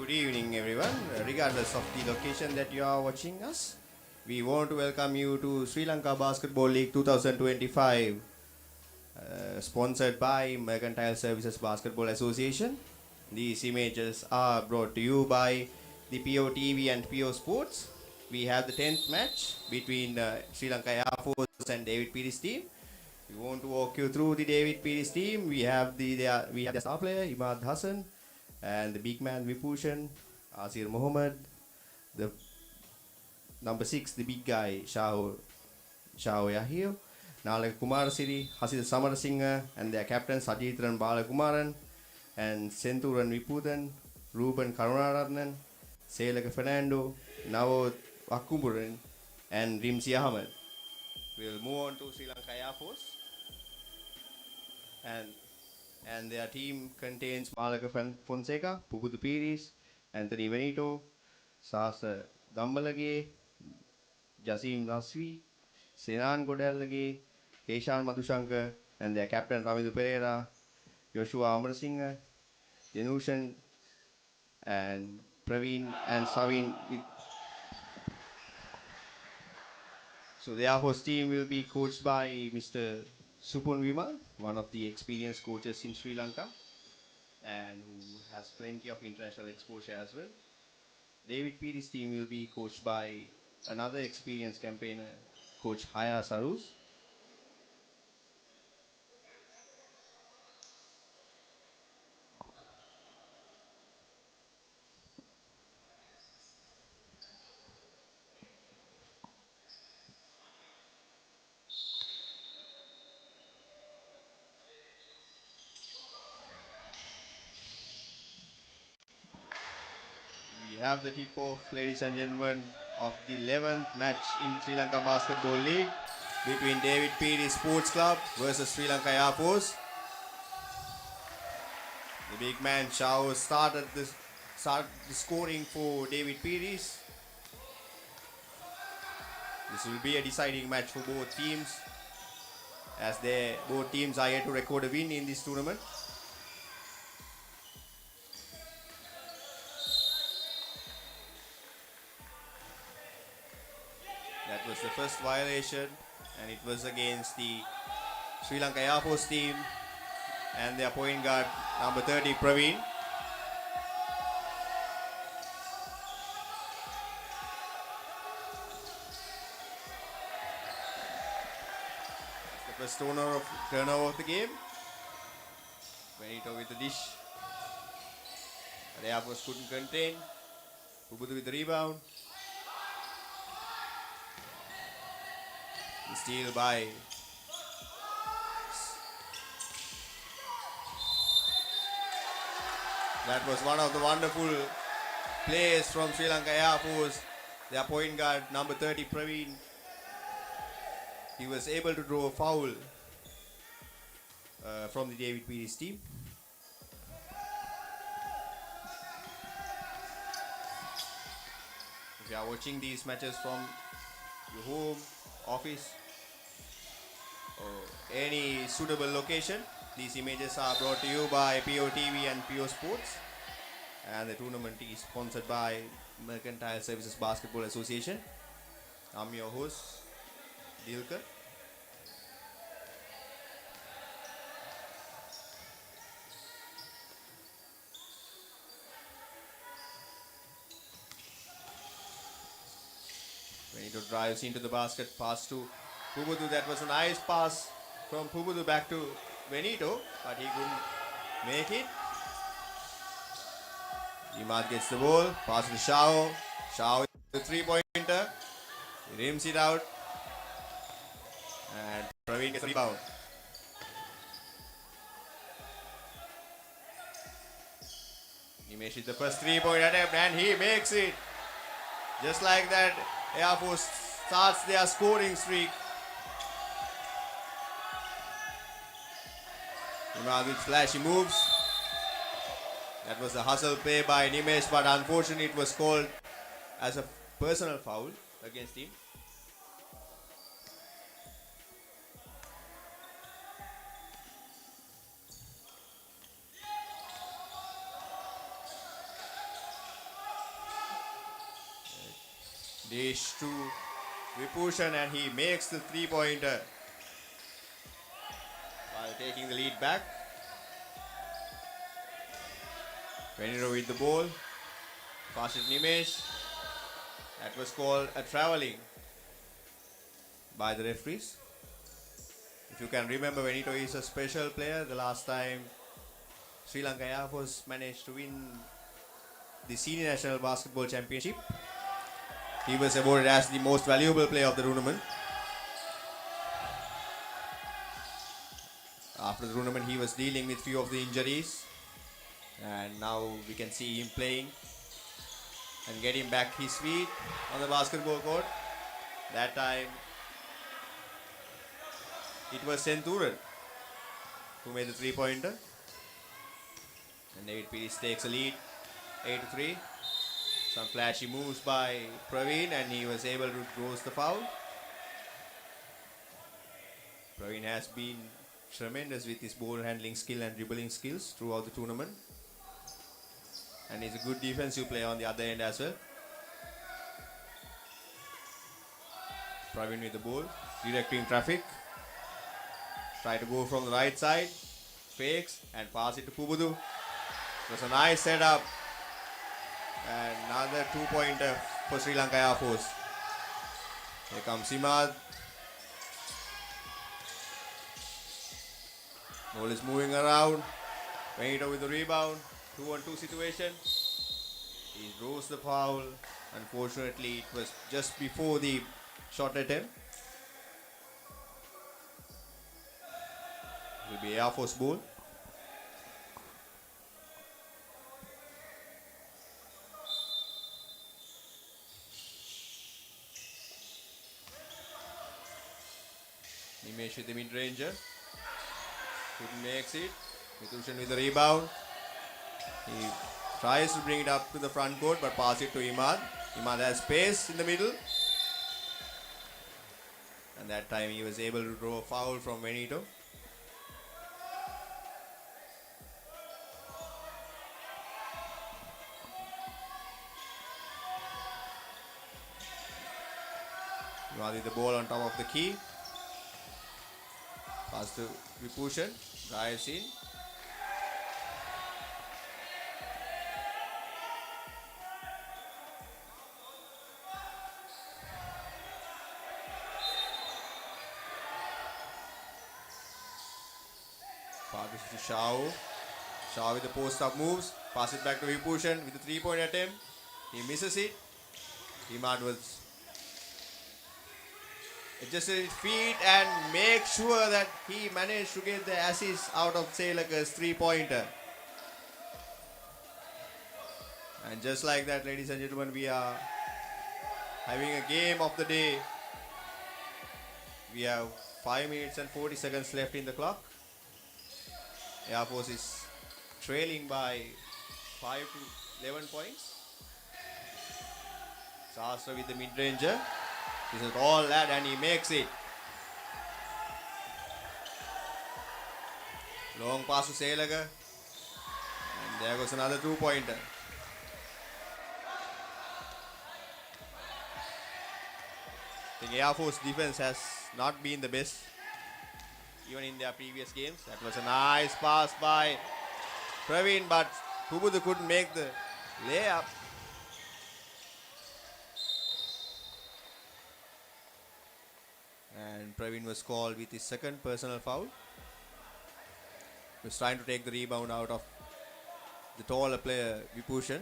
Good evening, everyone. Regardless of the location that you are watching us, we want to welcome you to Sri Lanka Basketball League 2025, sponsored by Mercantile Services Basketball Association. These images are brought to you by the PO TV and PO Sports. We have the 10th match between Sri Lanka Air Force and David Peiris team. We want to walk you through the David Peiris team. We have the star player Imad Hassan and the big man Vipushan, Asir Mohammed, the number 6, the big guy Shao Yahir, Nalaka Kumar Siri, Hasid Samarasinghe, and their captain Sajitran Balakumaran, and Senturan Viputhan, Ruben Karunaratnan, Selaka Fernando, Navo Wakumburan, and Rimsi Ahmed. We'll move on to Sri Lanka Air Force, and their team contains Malaka Fonseca, Puputu Peiris, Anthony Benito, Sasa Dambalage, Jasim Naswi, Senan Godellage, Keshan Madhushankar, and their captain Ramidu Pereira, Joshua Amarasinghe, Janushan, and Praveen and Savin. So the Air Force team will be coached by Mr. Supun Vimal, one of the experienced coaches in Sri Lanka, and who has plenty of international exposure as well. David Peiris' team will be coached by another experienced campaigner, Coach Haya Sarus. We have the tip-off, ladies and gentlemen, of the 11th match in Sri Lanka Basketball League between David Peiris Sports Club versus Sri Lanka Air Force. The big man Shao started the scoring for David Peiris. This will be a deciding match for both teams, as both teams are yet to record a win in this tournament. That was the first violation, and it was against the Sri Lanka Air Force team and their point guard number 30 Praveen. That's the first turnover of the game. Benito with the dish. The Air Force couldn't contain. Pubutu with the rebound. The steal by that was one of the wonderful plays from Sri Lanka Air Force. Their point guard number 30 Praveen, he was able to draw a foul from the David Peiris team. If you are watching these matches from your home, office, or any suitable location, these images are brought to you by PO TV and PO Sports, and the tournament is sponsored by Mercantile Services Basketball Association. I'm your host, Dilkar. Benito drives into the basket, pass to Pubutu. That was a nice pass from Pubutu back to Benito, but he couldn't make it. Imad gets the ball, pass to Shao. Shao with the three-pointer. He rims it out. And Praveen gets the rebound. He makes it the first three-point attempt, and he makes it. Just like that, Air Force starts their scoring streak. Imad with flashy moves. That was a hustle play by Nimesh, but unfortunately it was called as a personal foul against him. Dish to Vibhushan and he makes the three-pointer while taking the lead back. Venero with the ball. Pass it Nimesh. That was called a travelling by the referees. If you can remember, Benito is a special player. The last time Sri Lanka Air Force managed to win the Senior National Basketball Championship, he was awarded as the most valuable player of the tournament. After the tournament, he was dealing with few of the injuries, and now we can see him playing and getting back his feet on the basketball court. That time, it was Centurion who made the three-pointer. And David Peiris takes a lead, 8-3. Some flashy moves by Praveen and he was able to close the foul. Praveen has been tremendous with his ball handling skill and dribbling skills throughout the tournament. And he's a good defensive player on the other end as well. Praveen with the ball, directing traffic. Try to go from the right side, fakes and pass it to Pubudu. It was a nice setup. And another two-pointer for Sri Lanka Air Force. Here comes Imad. Ball is moving around. Benito with the rebound. 2-on-2 situation. He draws the foul. Unfortunately, it was just before the shot attempt. It will be Air Force ball. Nimesh with the mid-ranger. Couldn't makes it. Vibhushan with the rebound. He tries to bring it up to the front court but pass it to Imad. Imad has space in the middle. And that time he was able to draw a foul from Benito. Imad with the ball on top of the key. Pass to Vibhushan, drives in. Pass to Shao. Shao with the post-up moves. Pass it back to Vibhushan with a three-point attempt. He misses it. Imad was adjusted his feet and make sure that he managed to get the assist out of Selaka's three-pointer. And just like that, ladies and gentlemen, we are having a game of the day. We have 5 minutes and 40 seconds left in the clock. Air Force is trailing by 5 to 11 points. Sastra with the mid-ranger. This is all that and he makes it. Long pass to Selaka. And there goes another two-pointer. I think Air Force defense has not been the best even in their previous games. That was a nice pass by Praveen, but Pubudu couldn't make the layup. And Praveen was called with his second personal foul. He was trying to take the rebound out of the taller player Vibhushan.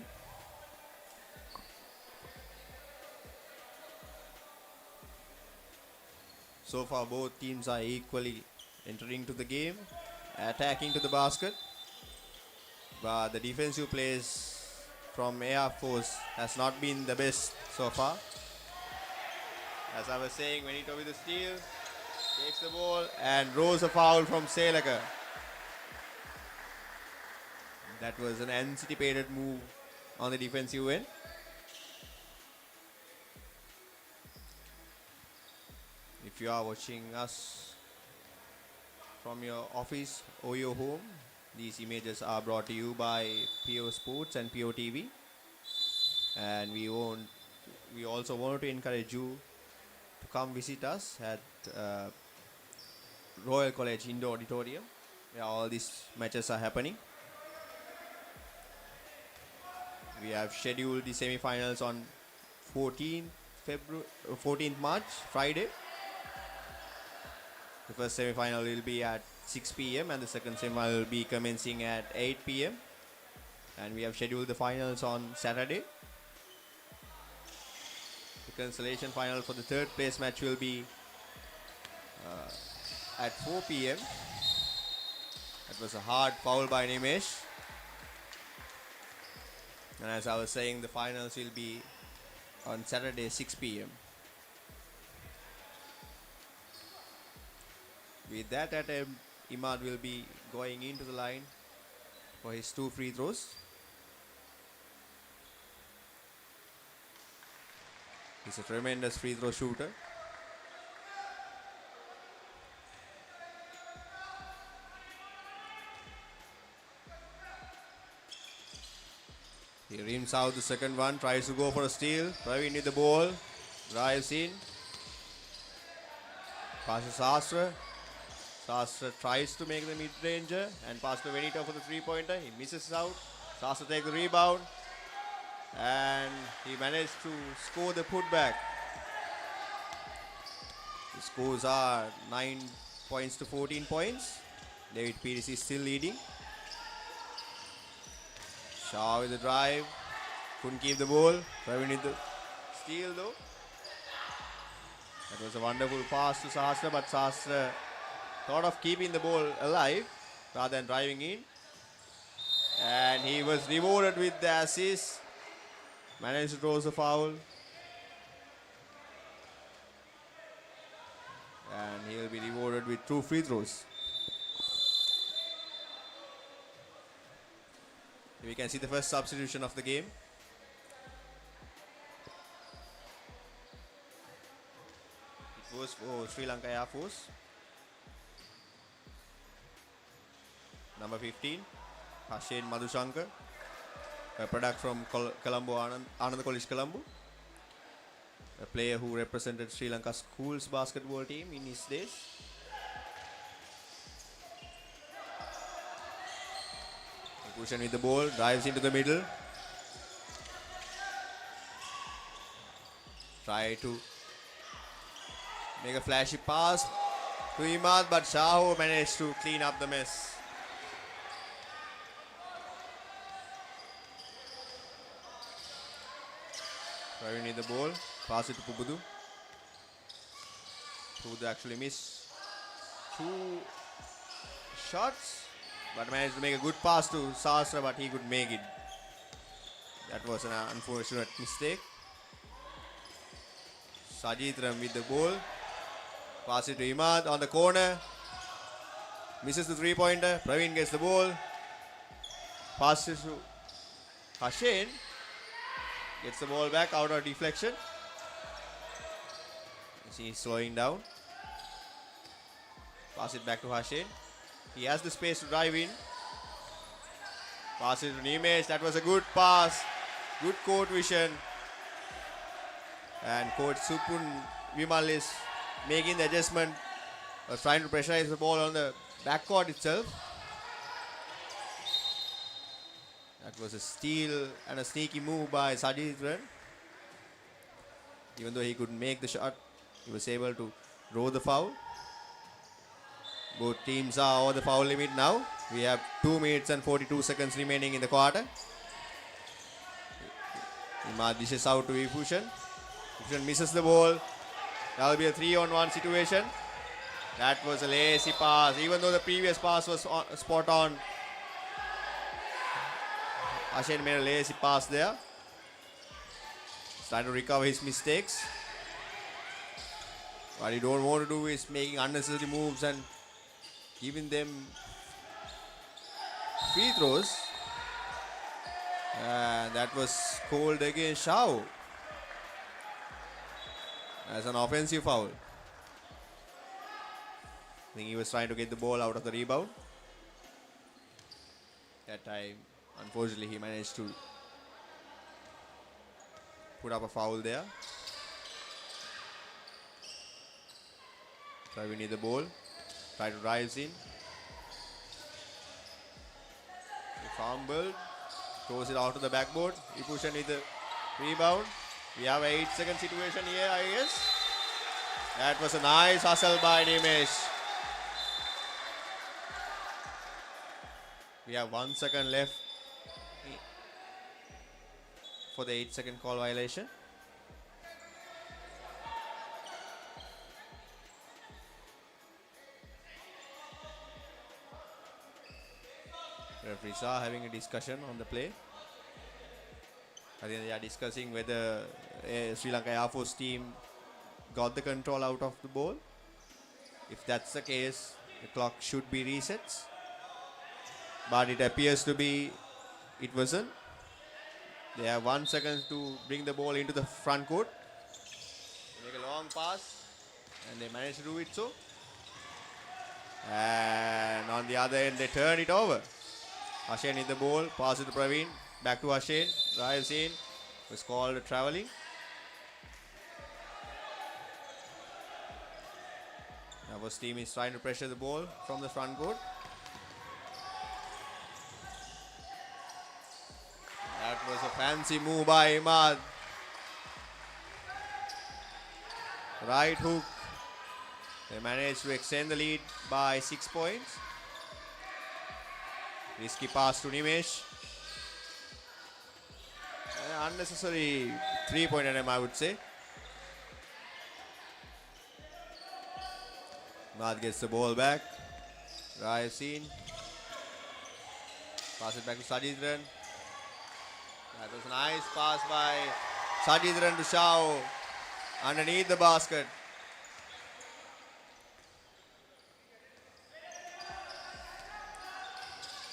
So far both teams are equally entering to the game, attacking to the basket. But the defensive plays from Air Force has not been the best so far. As I was saying, Benito with the steal, takes the ball and draws a foul from Selaka. That was an anticipated move on the defensive end. If you are watching us from your office or your home, these images are brought to you by PO Sports and PO TV. And we we also want to encourage you to come visit us at Royal College Indoor Auditorium, where all these matches are happening. We have scheduled the semi-finals on 14th March, Friday. The first semi-final will be at 6 p.m. and the second semi-final will be commencing at 8 p.m. And we have scheduled the finals on Saturday. The consolation final for the third place match will be at 4 p.m. That was a hard foul by Nimesh. And as I was saying, the finals will be on Saturday 6 p.m. With that attempt, Imad will be going into the line for his 2 free throws. He's a tremendous free throw shooter. He rims out the second one, tries to go for a steal. Praveen with the ball, drives in. Passes Sastra. Sastra tries to make the mid-ranger and passes to Benito for the three-pointer. He misses out. Sastra takes the rebound. And he managed to score the putback. The scores are 9 points to 14 points. David Peiris is still leading. Shah with the drive. Couldn't keep the ball. Praveen with the steal though. That was a wonderful pass to Sastra, but Sastra thought of keeping the ball alive rather than driving in. And he was rewarded with the assist. Managed to draw the foul. And he will be rewarded with 2 free throws. We can see the first substitution of the game. It was for Sri Lanka Air Force. Number 15, Hashen Madhushankar, a product from Colombo, Anand College, Colombo. A player who represented Sri Lanka schools basketball team in his days. Bhushan with the ball, drives into the middle. Try to make a flashy pass to Imad, but Shaho managed to clean up the mess. Praveen with the ball, pass it to Pubudu. Pubudu actually missed 2 shots, but managed to make a good pass to Sastra, but he could make it. That was an unfortunate mistake. Sajitram with the ball. Pass it to Imad on the corner. Misses the three-pointer. Praveen gets the ball. Passes to Hashen. Gets the ball back out of deflection. He's slowing down. Pass it back to Hashen. He has the space to drive in. Pass it to Nimesh. That was a good pass. Good court vision. And coach Supun Vimal is making the adjustment. Was trying to pressurize the ball on the backcourt itself. That was a steal and a sneaky move by Sajidran. Even though he couldn't make the shot, he was able to draw the foul. Both teams are over the foul limit now. We have 2 minutes and 42 seconds remaining in the quarter. Imad dishes out to Vibhushan. Vibhushan misses the ball. That will be a 3-on-1 situation. That was a lazy pass. Even though the previous pass was spot on, Hashen made a lazy pass there. He's trying to recover his mistakes. What you don't want to do is making unnecessary moves and giving them free throws. And that was called against Shao as an offensive foul. I think he was trying to get the ball out of the rebound. That time, unfortunately, he managed to put up a foul there. Try winning the ball. Try to rise in. Fumbled. Throws it out to the backboard. Ipushan with the rebound. We have an 8-second situation here, I guess. That was a nice hustle by Nimesh. We have 1 second left for the 8-second call violation. Referees are having a discussion on the play. I think they are discussing whether Sri Lanka Air Force team got the control out of the ball. If that's the case, the clock should be reset. But it appears to be it wasn't. They have 1 second to bring the ball into the front court. They make a long pass and they manage to do it so. And on the other end, they turn it over. Hashen in the ball, pass it to Praveen, back to Hashen, drives in, was called traveling. Our team is trying to pressure the ball from the front court. That was a fancy move by Imad. Right hook. They managed to extend the lead by 6 points. Risky pass to Nimesh. Unnecessary 3-point attempt, I would say. Imad gets the ball back. Drives in. Pass it back to Sajidran. That was a nice pass by Sajidran to Shao underneath the basket.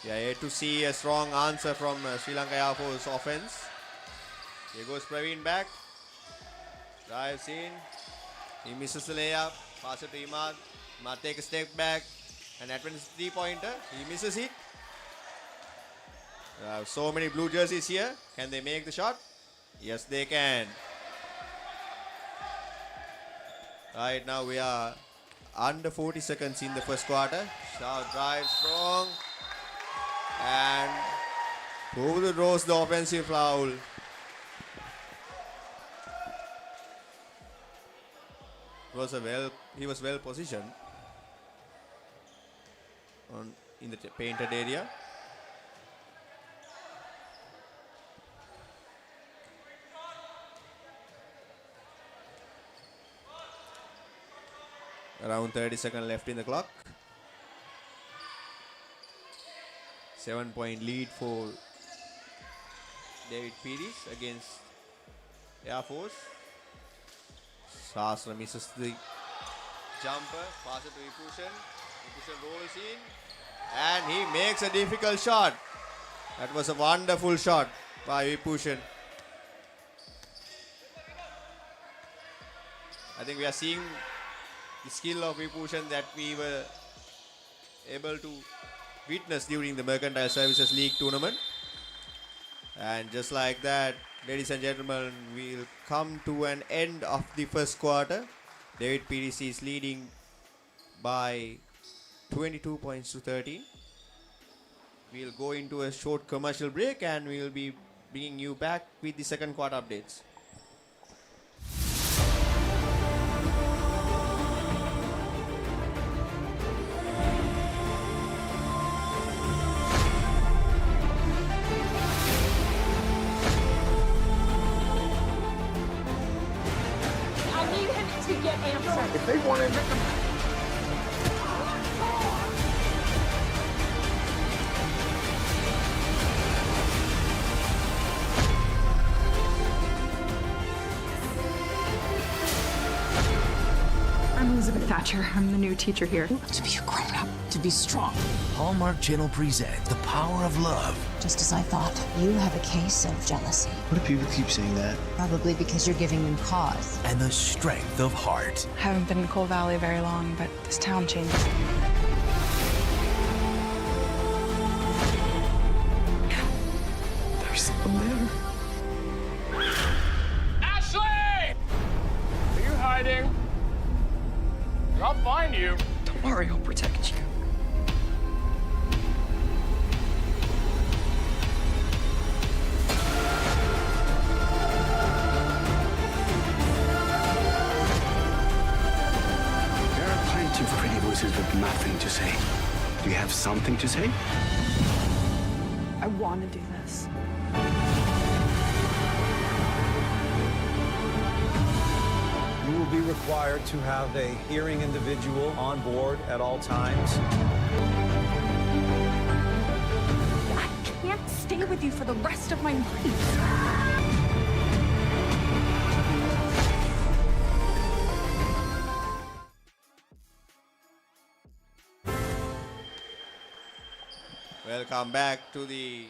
Yeah, yet to see a strong answer from Sri Lanka Air Force offense. Here goes Praveen back. Drives in. He misses the layup. Pass it to Imad. Imad take a step back. And that one is 3-pointer. He misses it. So many blue jerseys here. Can they make the shot? Yes, they can. Right now we are under 40 seconds in the first quarter. Shao drives strong. And Bhuvu draws the offensive foul. He was well positioned in the painted area. Around 30 seconds left in the clock. 7-point lead for David Peiris against Air Force. Sastra misses the jumper. Pass it to Ipushan. Ipushan rolls in. And he makes a difficult shot. That was a wonderful shot by Ipushan. I think we are seeing the skill of Ipushan that we were able to witness during the Mercantile Services League tournament. And just like that, ladies and gentlemen, we'll come to an end of the first quarter. David Peiris is leading by 22 points to 13. We'll go into a short commercial break and we'll be bringing you back with the second quarter updates. If they want to, I'm Elizabeth Thatcher. I'm the new teacher here. To be a grown-up, to be strong. Hallmark Channel presents The Power of Love. Just as I thought, you have a case of jealousy. What do people keep saying that? Probably because you're giving them cause. And the strength of heart. I haven't been in Coal Valley very long, but this town changed. There's someone there. something to say? I want to do this. You will be required to have a hearing individual on board at all times. I can't stay with you for the rest of my life. Welcome back to the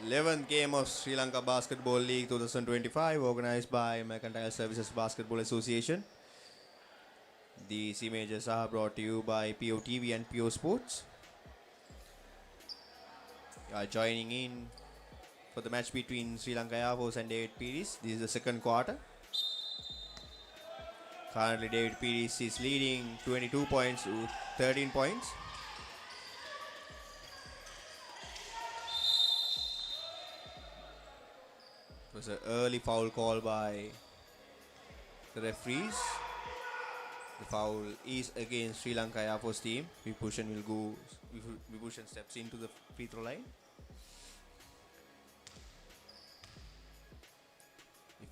11th game of Sri Lanka Basketball League 2025, organized by Mercantile Services Basketball Association. These images are brought to you by POTV and PO Sports. You are joining in for the match between Sri Lanka Air Force and David Peiris. This is the second quarter. Currently, David Peiris is leading 22 points to 13 points. It was an early foul call by the referees. The foul is against Sri Lanka Air Force team. Vibhushan steps into the free throw line.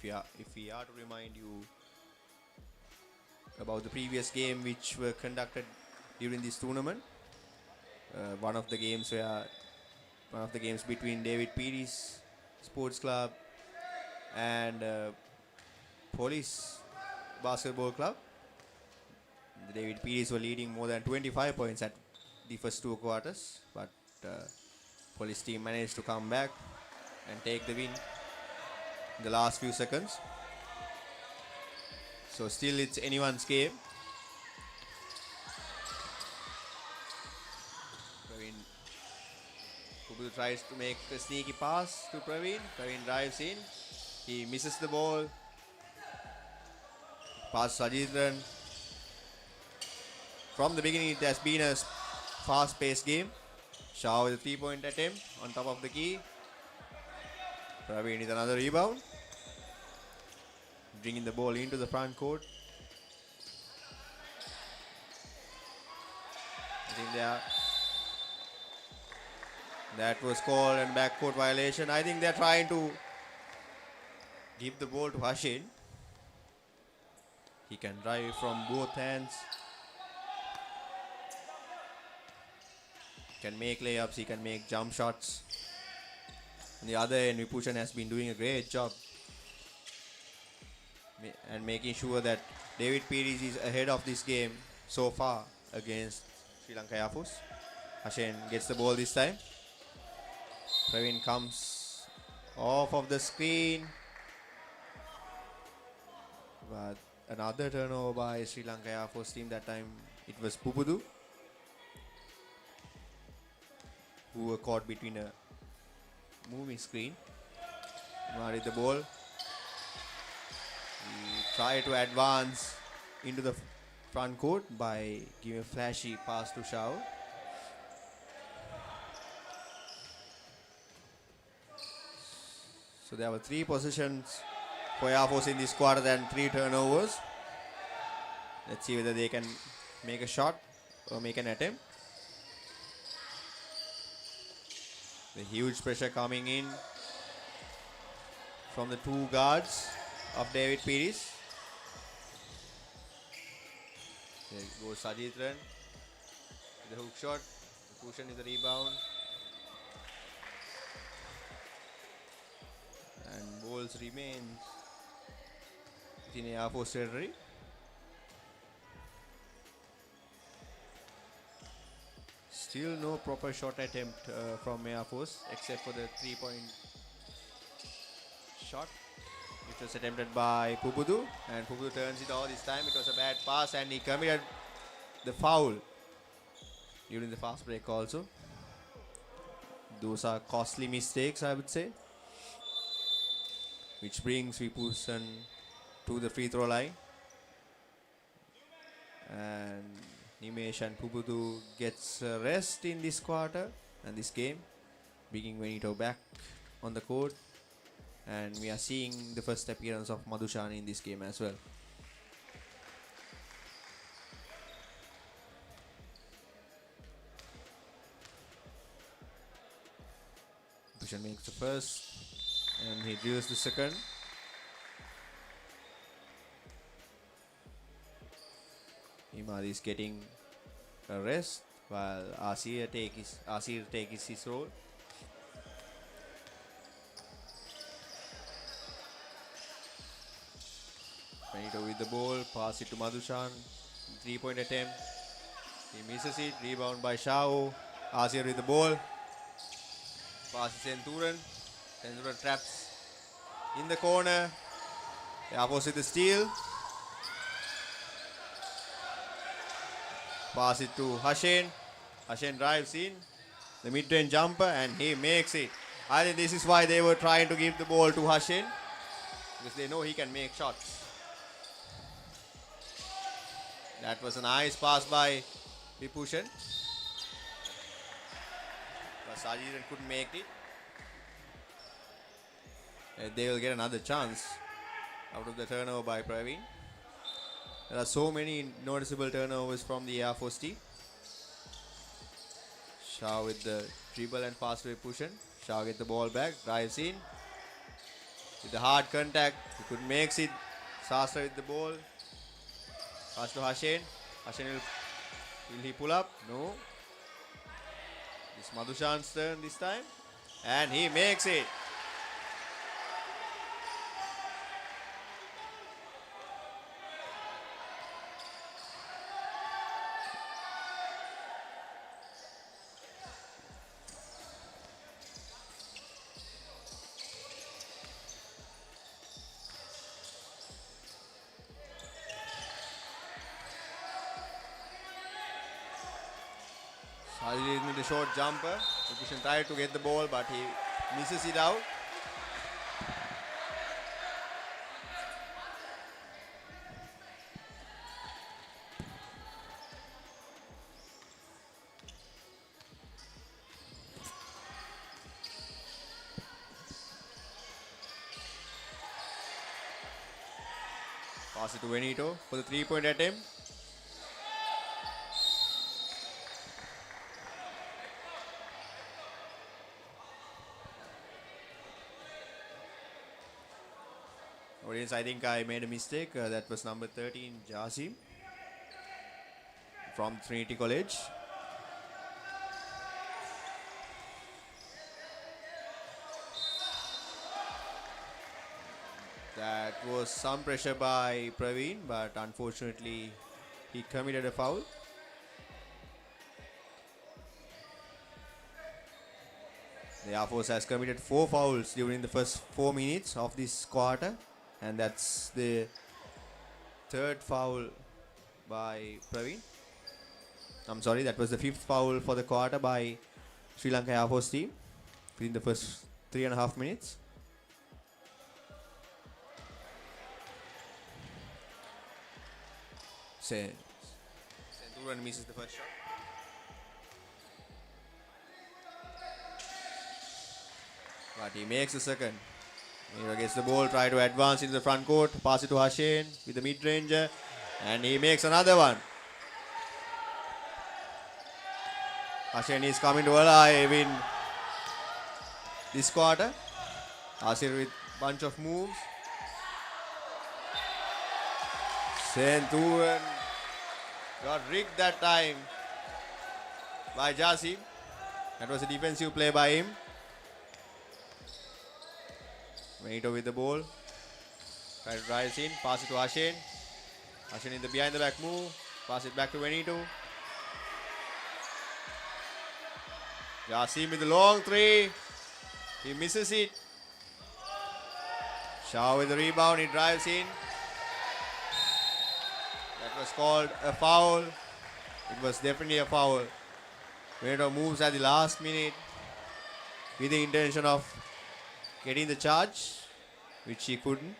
If we are to remind you about the previous game which were conducted during this tournament, one of the games between David Peiris Sports Club and Police Basketball Club. The David Peiris were leading more than 25 points at the first two quarters, but Police team managed to come back and take the win in the last few seconds. So still it's anyone's game. Praveen tries to make a sneaky pass to Praveen. Praveen drives in. He misses the ball. Pass Sajidran. From the beginning, it has been a fast-paced game. Shah with a three-point attempt on top of the key. Praveen with another rebound. Bringing the ball into the front court. I think that was called a backcourt violation. I think they're trying to give the ball to Hashin. He can drive from both hands. He can make layups. He can make jump shots. On the other end, Vibhushan has been doing a great job and making sure that David Peiris is ahead of this game so far against Sri Lanka Air Force. Hashin gets the ball this time. Praveen comes off of the screen. But another turnover by Sri Lanka Air Force team. That time it was Pupudu who were caught between a moving screen. Married the ball. He tried to advance into the front court by giving a flashy pass to Shao. So there were 3 possessions for Air Force in this quarter and 3 turnovers. Let's see whether they can make a shot or make an attempt. The huge pressure coming in from the 2 guards of David Peiris. There goes Sajidran with the hook shot. Vibhushan is the rebound. And balls remains within Air Force territory. Still no proper shot attempt from Air Force except for the 3-point shot which was attempted by Pupudu, and Pupudu turns it over this time. It was a bad pass and he committed the foul during the fast break also. Those are costly mistakes, I would say, which brings Vibhushan to the free throw line. And Nimesh and Pupudu gets a rest in this quarter and this game, bringing Benito back on the court. And we are seeing the first appearance of Madhushani in this game as well. Pushan makes the first and he drills the second. Imad is getting a rest while Asir takes his role. Benito with the ball, pass it to Madhushan. 3-point attempt. He misses it. Rebound by Shao. Asir with the ball. Pass to Senturan. Senturan traps in the corner. The opposite the steal. Pass it to Hashen. Hashen drives in. The mid-range jumper and he makes it. I think this is why they were trying to give the ball to Hashen. Because they know he can make shots. That was a nice pass by Vipushan. But Sajidan couldn't make it. They will get another chance out of the turnover by Praveen. There are so many noticeable turnovers from the Air Force team. Shah with the dribble and pass to Vipushan. Shah gets the ball back, drives in. With the hard contact, he couldn't make it. Sastra with the ball. Pass to Hashen. Hashen will he pull up? No. It's Madhushan's turn this time. And he makes it. Sajid with the short jumper. Vipushan tried to get the ball, but he misses it out. Pass it to Benito for the 3-point attempt. Audience, I think I made a mistake. That was number 13, Jasim from Trinity College. That was some pressure by Praveen, but unfortunately he committed a foul. The Air Force has committed 4 fouls during the first 4 minutes of this quarter. And that's the 3rd foul by Praveen. I'm sorry, that was the 5th foul for the quarter by Sri Lanka Air Force team within the first 3.5 minutes. Senturan misses the first shot. But he makes the second. He gets the ball, try to advance into the front court, pass it to Hashen with the mid-ranger, and he makes another one. Hashen is coming to alive in this quarter. Asir with bunch of moves. Senturan got rigged that time by Jasim. That was a defensive play by him. Benito with the ball. Try to drive in. Pass it to Hashen. Hashen in the behind the back move. Pass it back to Benito. Jasim with the long 3. He misses it. Shah with the rebound. He drives in. That was called a foul. It was definitely a foul. Benito moves at the last minute with the intention of getting the charge, which he couldn't.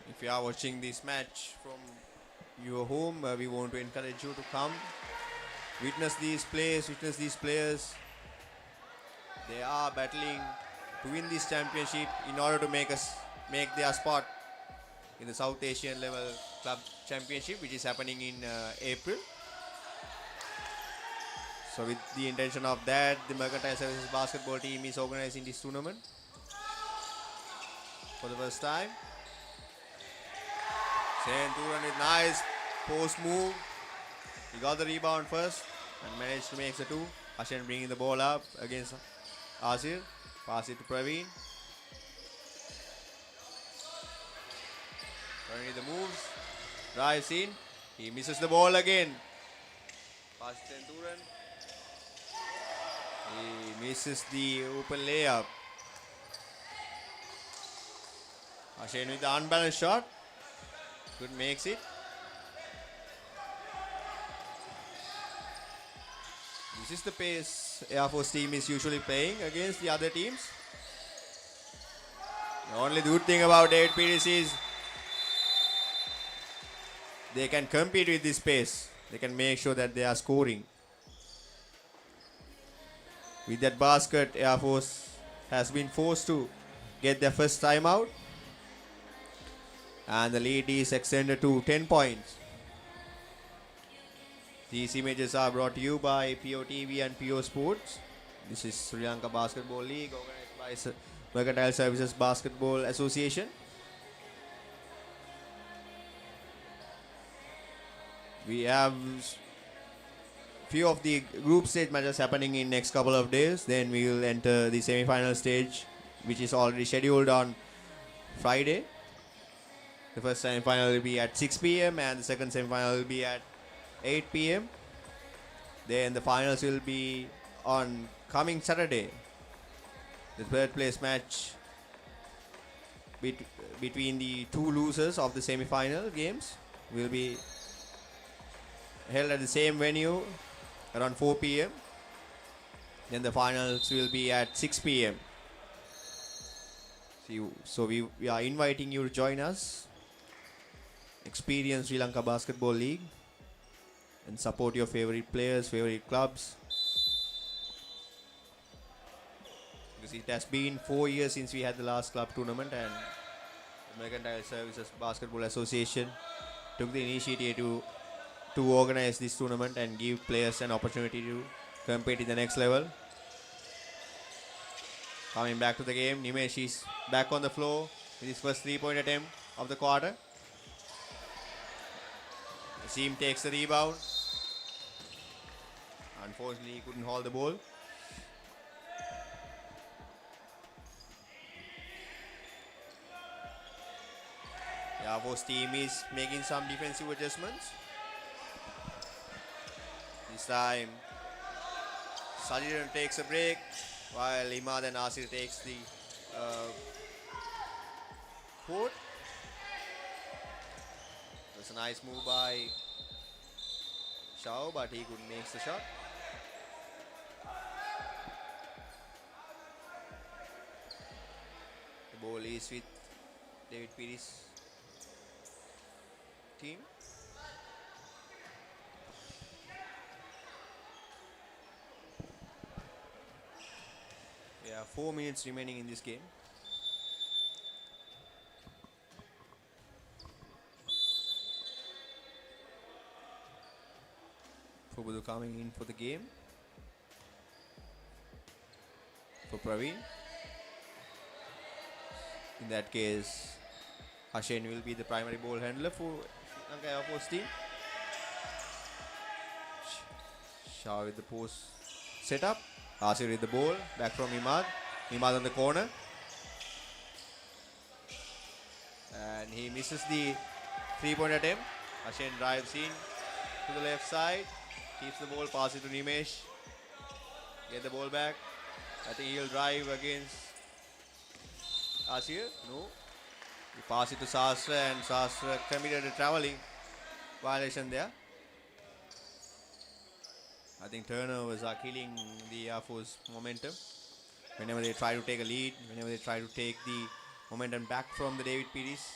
If you are watching this match from your home, we want to encourage you to come, witness these plays, witness these players. They are battling to win this championship in order to make their spot in the South Asian level Club Championship, which is happening in April. So with the intention of that, the Mercantile Services basketball team is organizing this tournament for the first time. Senturan with nice post move. He got the rebound first and managed to make the two. Ashen bringing the ball up against Asir. Pass it to Praveen. Praveen with the moves. Drives in. He misses the ball again. Pass to Senturan. He misses the open layup. Ashen with the unbalanced shot. Good makes it. This is the pace Air Force team is usually playing against the other teams. The only good thing about David Peiris is they can compete with this pace. They can make sure that they are scoring. With that basket, Air Force has been forced to get their first timeout. And the lead is extended to 10 points. These images are brought to you by POTV and PO Sports. This is Sri Lanka Basketball League organized by Mercantile Services Basketball Association. We have few of the group stage matches happening in next couple of days. Then we will enter the semi-final stage, which is already scheduled on Friday. The first semi-final will be at 6 p.m. and the second semi-final will be at 8 p.m. Then the finals will be on coming Saturday. The third place match between the two losers of the semi-final games will be held at the same venue around 4 p.m. Then the finals will be at 6 p.m. So we are inviting you to join us, experience Sri Lanka Basketball League, and support your favorite players, favorite clubs. Because it has been 4 years since we had the last club tournament, and the Mercantile Services Basketball Association took the initiative to organize this tournament and give players an opportunity to compete in the next level. Coming back to the game, Nimesh is back on the floor with his first 3-point attempt of the quarter. Asim takes the rebound. Unfortunately, he couldn't hold the ball. The Air Force team is making some defensive adjustments. This time, Sajiran takes a break while Imad and Asir takes the court. It was a nice move by Shao, but he couldn't make the shot. The ball is with David Peiris' team. We have 4 minutes remaining in this game. Fubudu coming in for the game for Praveen. In that case, Ashen will be the primary ball handler for Lanka Air Force team. Shah with the post setup. Asir with the ball. Back from Imad. Imad on the corner. And he misses the 3-point attempt. Ashen drives in to the left side. Keeps the ball. Pass it to Nimesh. Get the ball back. I think he'll drive against Asir. No. He pass it to Sastra, and Sastra committed a traveling violation there. I think turnovers are killing the Air Force momentum. Whenever they try to take a lead, whenever they try to take the momentum back from the David Peiris,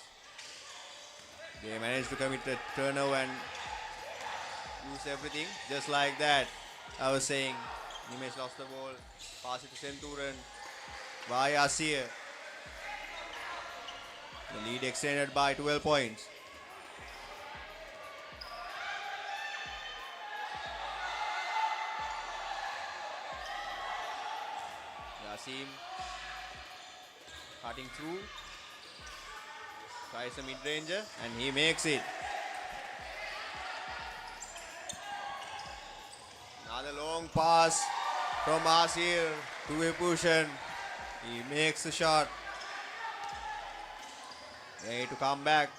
they manage to commit a turnover and lose everything. Just like that, I was saying, Nimesh lost the ball, pass it to Senturan by Asir. The lead extended by 12 points. Jasim cutting through. Tries a mid-ranger and he makes it. Another long pass from Asir to Vibhushan. He makes the shot. Ready to come back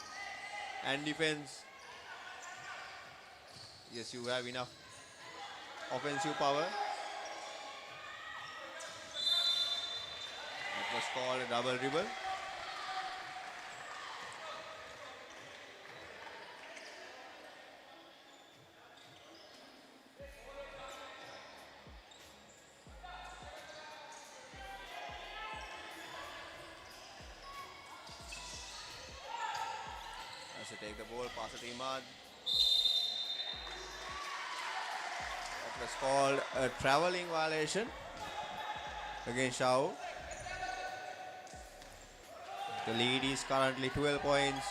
and defense. Yes, you have enough offensive power. That was called a double dribble. As they take the ball, pass it to Imad. That was called a traveling violation against Shao. The lead is currently 12 points.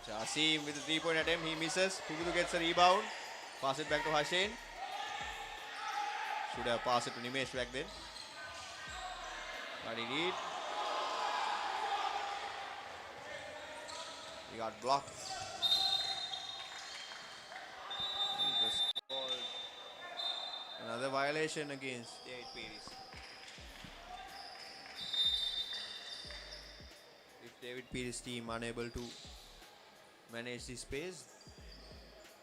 Jasim with the 3-point attempt, he misses. Pugudu gets a rebound. Pass it back to Hashain. Should have passed it to Nimesh back then. But he did. He got blocked. It was called another violation against David Peiris. If David Peiris' team unable to manage this space,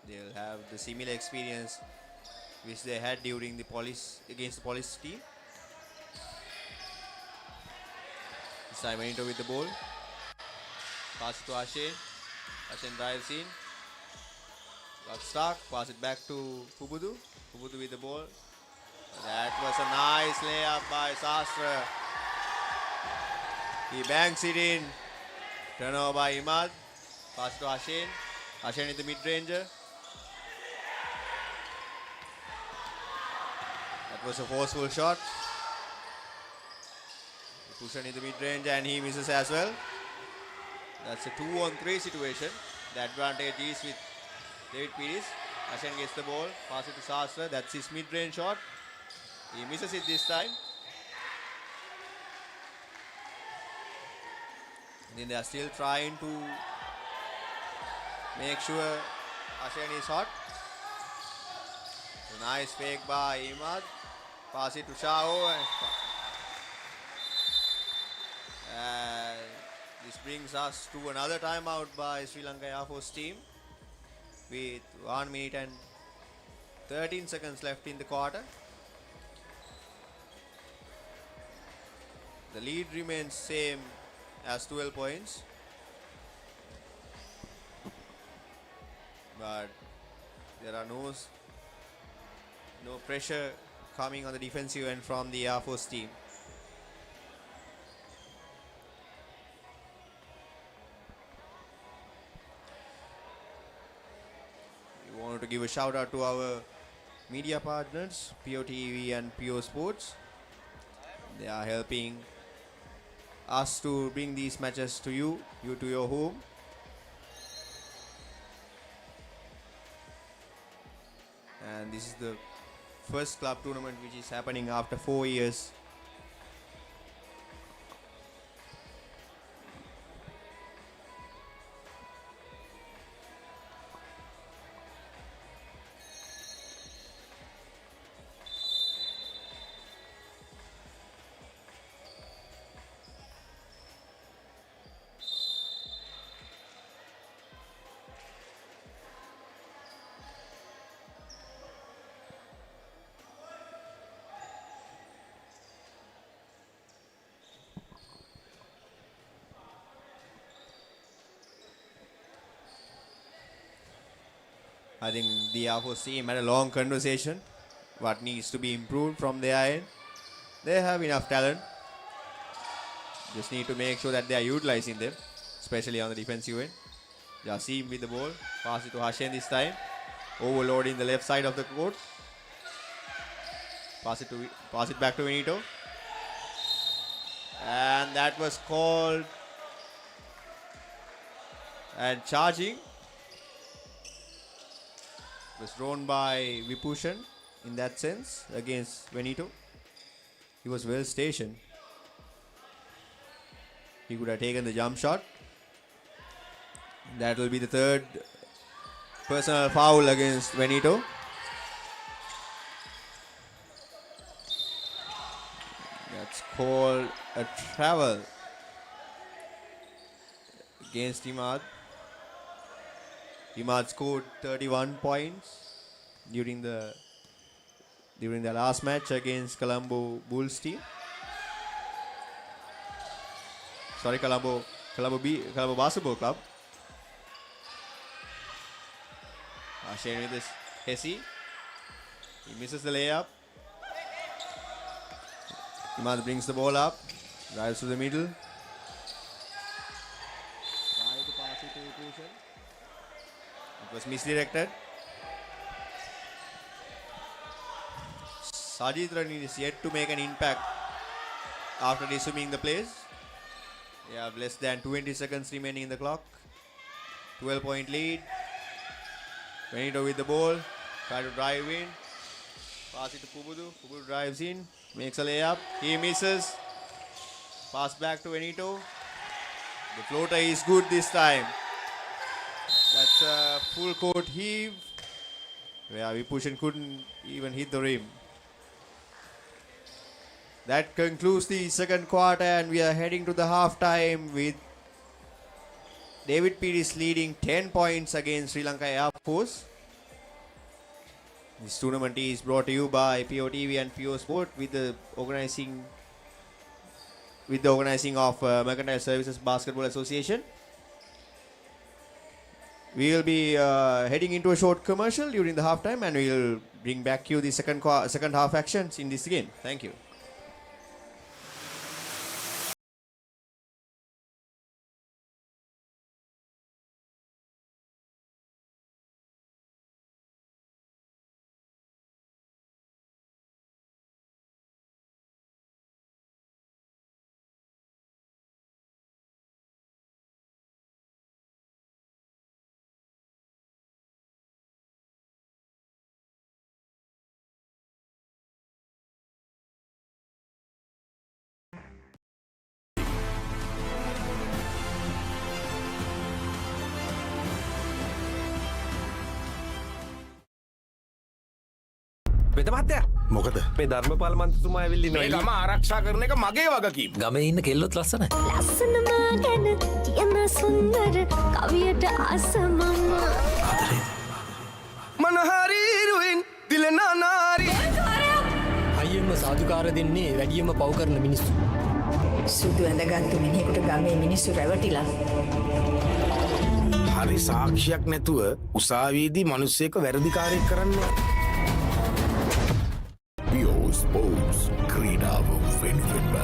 they'll have the similar experience which they had during the police against the police team. This time Benito with the ball. Pass it to Ashen. Ashen drives in. Got stuck. Pass it back to Pubudu. Pubudu with the ball. That was a nice layup by Sastra. He banks it in. Turnover by Imad. Pass to Ashen. Ashen in the mid-ranger. That was a forceful shot. Pushan in the mid-range and he misses as well. That's a 2-on-3 situation. The advantage is with David Peiris. Ashen gets the ball. Pass it to Sastra. That's his mid-range shot. He misses it this time. And then they are still trying to make sure Ashen is hot. A nice fake by Imad. Pass it to Shao. And this brings us to another timeout by Sri Lanka Air Force team with 1 minute and 13 seconds left in the quarter. The lead remains same as 12 points. But there are no pressure coming on the defensive end from the Air Force team. We wanted to give a shout out to our media partners, POTV and PO Sports. They are helping us to bring these matches to you to your home. And this is the first club tournament which is happening after 4 years. I think the Air Force team had a long conversation. What needs to be improved from their end. They have enough talent. Just need to make sure that they are utilizing them, especially on the defensive end. Jasim with the ball. Pass it to Hashen this time. Overloading the left side of the court. Pass it back to Benito. And that was called. And charging. Was drawn by Vipushan in that sense against Benito. He was well stationed. He could have taken the jump shot. That will be the third personal foul against Benito. That's called a travel against Imad. Imad scored 31 points during the last match against Colombo Bulls team. Sorry, Colombo Basketball Club. Sharing with this Hesse. He misses the layup. Imad brings the ball up, drives to the middle. Try to pass it to Vipushan. It was misdirected. Sajid Rani is yet to make an impact after resuming the plays. They have less than 20 seconds remaining in the clock. 12-point lead. Benito with the ball. Try to drive in. Pass it to Pubudu. Pubudu drives in. Makes a layup. He misses. Pass back to Benito. The floater is good this time. That's a full court heave. Where Vipushan couldn't even hit the rim. That concludes the second quarter, and we are heading to the halftime with David Peiris leading 10 points against Sri Lanka Air Force. This tournament is brought to you by POTV and PO Sport with the organizing of Mercantile Services Basketball Association. We will be heading into a short commercial during the halftime, and we will bring back you the second half actions in this game. Thank you. වෙද මහත්තයා මොකද මේ ධර්මපාල මන්ත්‍රතුමා ඇවිල්ලා මේ ඉන්නවා ගම ආරක්ෂා කරන එක මගේ වගකීම. ගමේ ඉන්න කෙල්ලොත් ලස්සනයි. ලස්සනම ගැන කියන සුන්දර කවියට ආසමම මනහරි රුයින් දිලනා නාරි අයියම්ම සාදුකාර දෙන්නේ වැඩියම පව් කරන මිනිස්සු. සුදු ඇඳගත්තු මිනිහෙකුට ගමේ මිනිස්සු රැවටිලා. හරි සාක්ෂියක් නැතුව උසාවියේදී මිනිස්සෙක් වැරදිකාරයෙක් කරන්නේ. Pio Sports ක්‍රීඩාව වෙනුවෙන්ම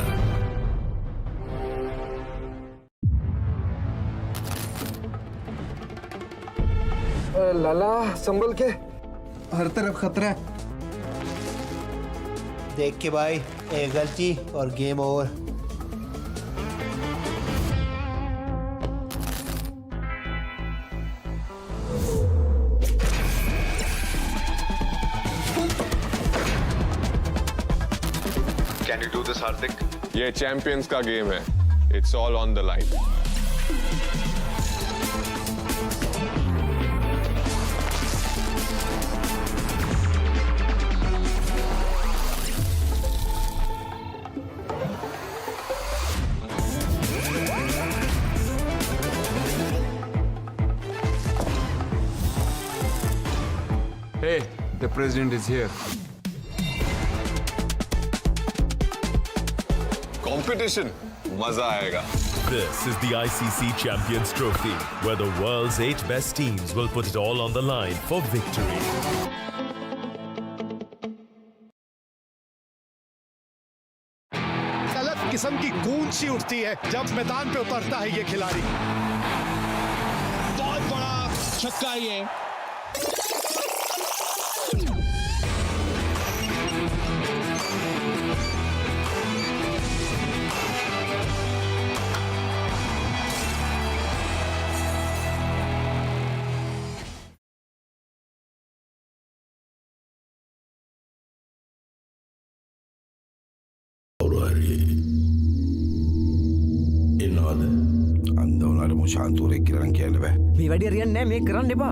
लाला संभल के हर तरफ खतरा है. देख के भाई एक गलती और game over. Can you do this, Hardik? ये चैंपियंस का गेम है. It's all on the line. Hey, the president is here. Competition, मजा आएगा. This is the ICC Champions Trophy, where the world's 8 best teams will put it all on the line for victory. अलग किस्म की गूंज सी उठती है जब मैदान पे उतरता है ये खिलाड़ी. बहुत बड़ा छक्का ये. මොනවද? අන්දවුනාට මු ශාන්තුරෙක් කියලා නම් කියන්න බෑ. මේ වැඩේ හරියන්නේ නැහැ මේක කරන්න එපා.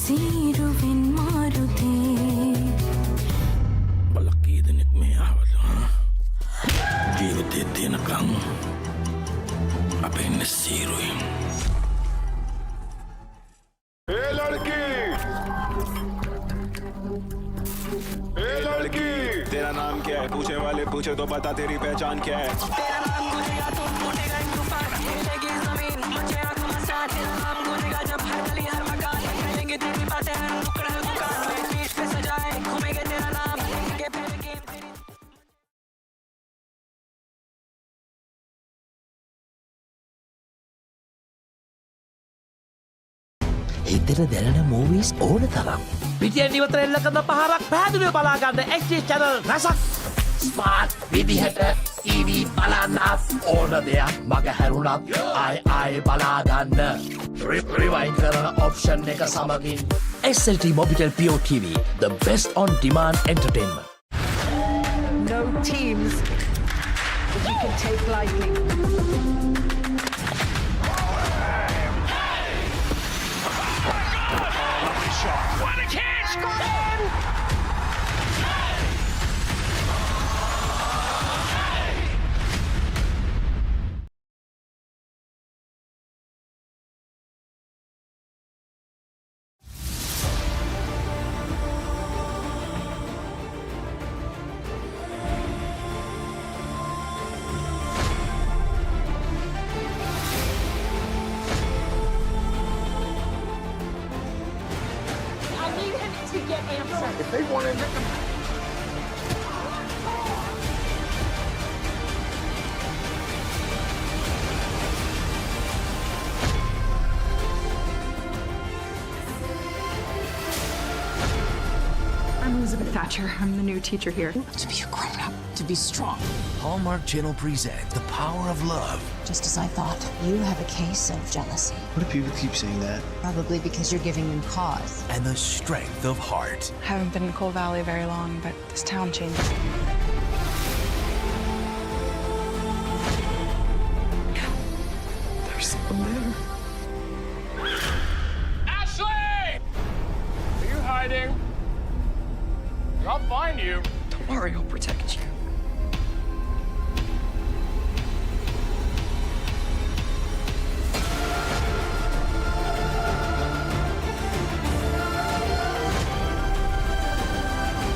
සීරුවෙන් මාරුතේ බලකී දෙනෙක් මේ ආවද? ජීවිතේ තියෙනකම් අපේ ඉන්නේ සීරුවෙන්. ए लड़की ए लड़की तेरा नाम क्या है? पूछने वाले पूछे तो बता तेरी पहचान क्या है? तेरा नाम गूंजेगा तो फूटेगा तूफान हिलेगी जमीन बचेगा तुम साथ तेरा नाम गूंजेगा जब हर गली हर मकान करेंगे तेरी बातें हर नुक्कड़ हर दुकान में बीच पे सजाए घूमेंगे तेरा नाम के पहले गेम तेरी හිතට දැනෙන මූවීස් ඕන තරම්. පිටියෙන් ඉවතර එල්ල කරන පහරක් පැහැදිලිව බලා ගන්න HD channel රසක්. ස්මාර්ට් විදිහට TV බලන්නත් ඕන දෙයක් මග හැරුණත් ආයි බලාගන්න. රිවයින් කරන ඔප්ෂන් එක සමගින් SLT Mobitel Pure TV, the best on demand entertainment. No teams that you can take lightly. What a catch! To get answers. If they want to... I'm Elizabeth Thatcher. I'm the new teacher here. To be a grown-up, to be strong. Hallmark Channel presents The Power of Love. Just as I thought, you have a case of jealousy. What do people keep saying that? Probably because you're giving them cause. And the strength of heart. I haven't been in Coal Valley very long, but this town changes. There's someone there. Ashley! Are you hiding? I'll find you. Don't worry, I'll protect you.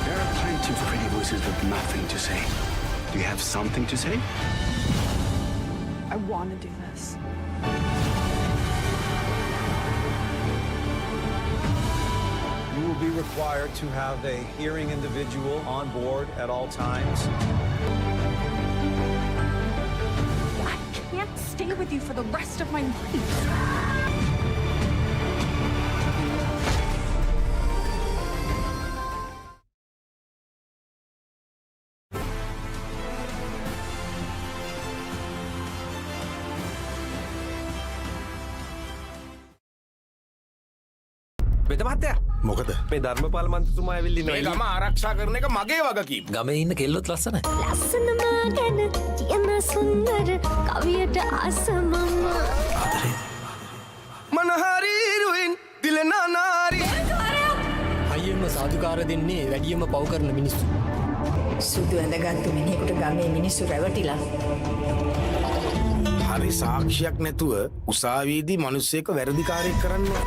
There are plenty of pretty voices with nothing to say. Do you have something to say? I want to do this. You will be required to have a hearing individual on board at all times. I can't stay with you for the rest of my life. වෙද මහත්තයා මොකද? මේ ධර්මපාල මන්ත්‍රතුමා ඇවිල්ලා මේ ඉන්නවා. ගම ආරක්ෂා කරන එක මගේ වගකීම. ගමේ ඉන්න කෙල්ලොත් ලස්සනයි. ලස්සනම ගැන කියන සුන්දර කවියට ආසමම මනහරිරුයින් දිලනා නාරි. හයියෙන්ම සාදුකාර දෙන්නේ වැඩියම පව් කරන මිනිස්සු. සුදු ඇඳගත්තු මිනිහෙකුට ගමේ මිනිස්සු රැවටිලා හරි සාක්ෂියක් නැතුව උසාවියේදී මිනිස්සෙක් වැරදිකාරයෙක් කරන්නේ.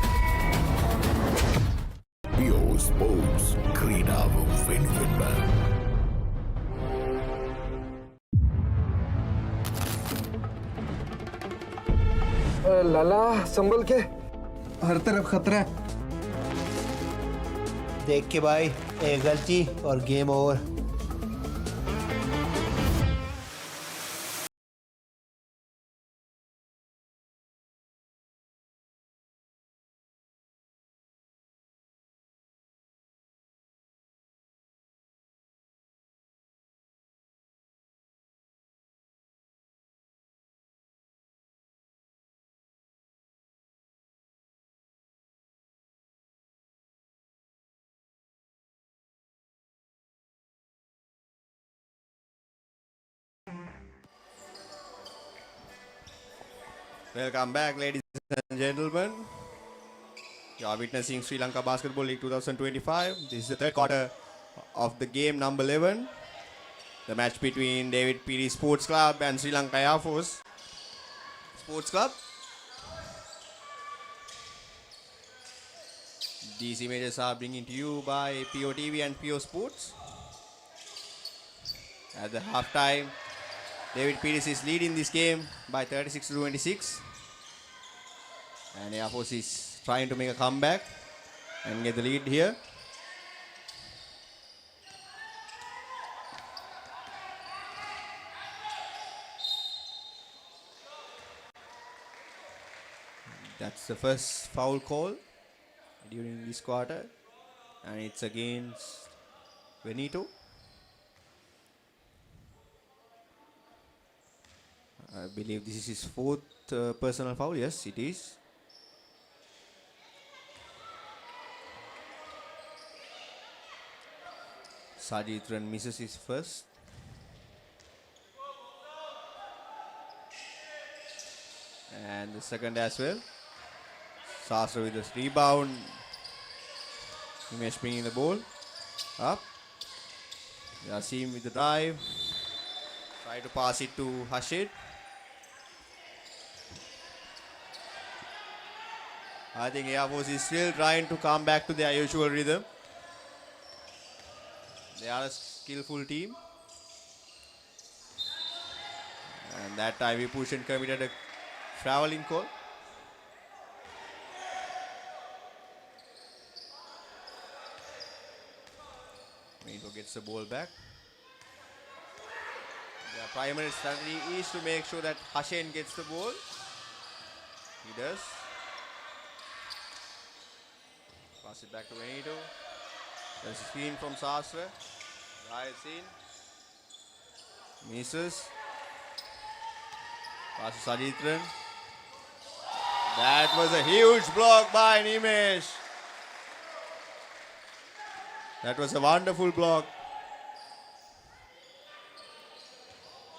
Pure Sports ක්‍රීඩාව වෙනුවෙන්ම. लाला संभल के हर तरफ खतरा है. देख के भाई, एक गलती और game over. Welcome back, ladies and gentlemen. You are witnessing Sri Lanka Basketball League 2025. This is the third quarter of the game number 11. The match between David Peiris Sports Club and Sri Lanka Air Force Sports Club. These images are bringing to you by POTV and PO Sports. At the halftime, David Peiris is leading this game by 36-26. And Air Force is trying to make a comeback and get the lead here. That's the first foul call during this quarter, and it's against Benito. I believe this is his fourth personal foul. Yes, it is. Sajitran misses his first. And the second as well. Sastra with this rebound. Himesh bringing the ball up. Yasim with the drive. Try to pass it to Hashid. I think Air Force is still trying to come back to their usual rhythm. They are a skillful team. And that time Vibhushan committed a traveling call. Benito gets the ball back. Their primary strategy is to make sure that Hashen gets the ball. He does. Pass it back to Benito. There's a screen from Sastra. Drives in. Misses. Pass to Sajitran. That was a huge block by Nimesh. That was a wonderful block.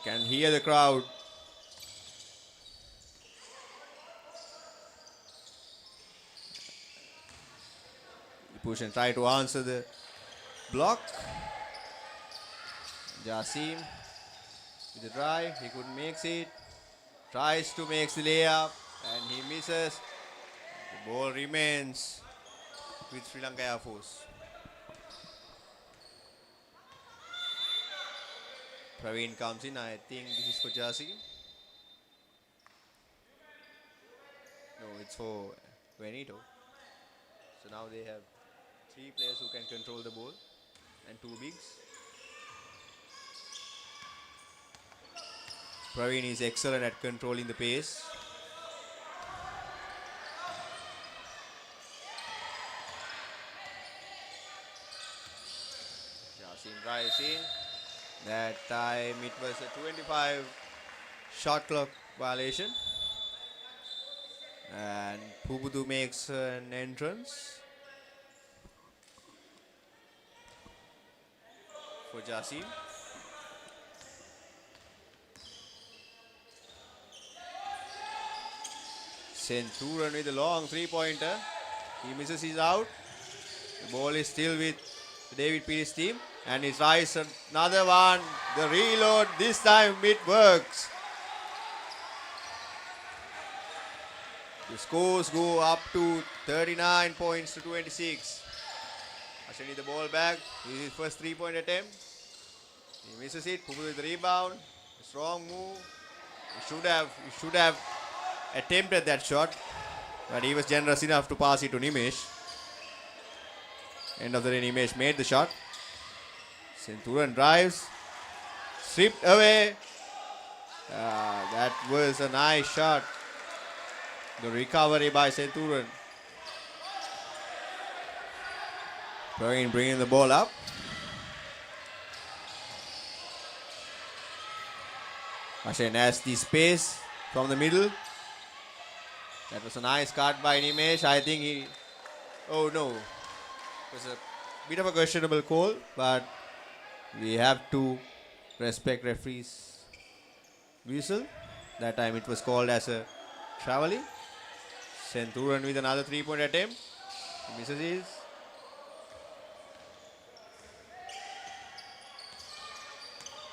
Can hear the crowd. Push and try to answer the block. Jasim with the drive. He couldn't make it. Tries to make the layup and he misses. The ball remains with Sri Lanka Air Force. Praveen comes in. I think this is for Jasim. No, it's for Benito. So now they have 3 players who can control the ball and 2 bigs. Praveen is excellent at controlling the pace. Jasim drives in. That time it was a 25 shot clock violation. And Pubudu makes an entrance for Jasim. Centurion with a long 3-pointer. He misses his out. The ball is still with the David Peiris team. And he tries another one. The reload. This time it works. The scores go up to 39 points to 26. Ashwini the ball back. This is his first 3-point attempt. He misses it. Pupu with the rebound. Strong move. He should have attempted that shot, but he was generous enough to pass it to Nimesh. End of the day, Nimesh made the shot. Centurion drives. Stripped away. That was a nice shot. The recovery by Centurion. Bringing the ball up. Ashen has the space from the middle. That was a nice cut by Nimesh. I think he... Oh no. It was a bit of a questionable call, but we have to respect referee's whistle. That time it was called as a traveling. Centurion with another 3-point attempt. He misses his.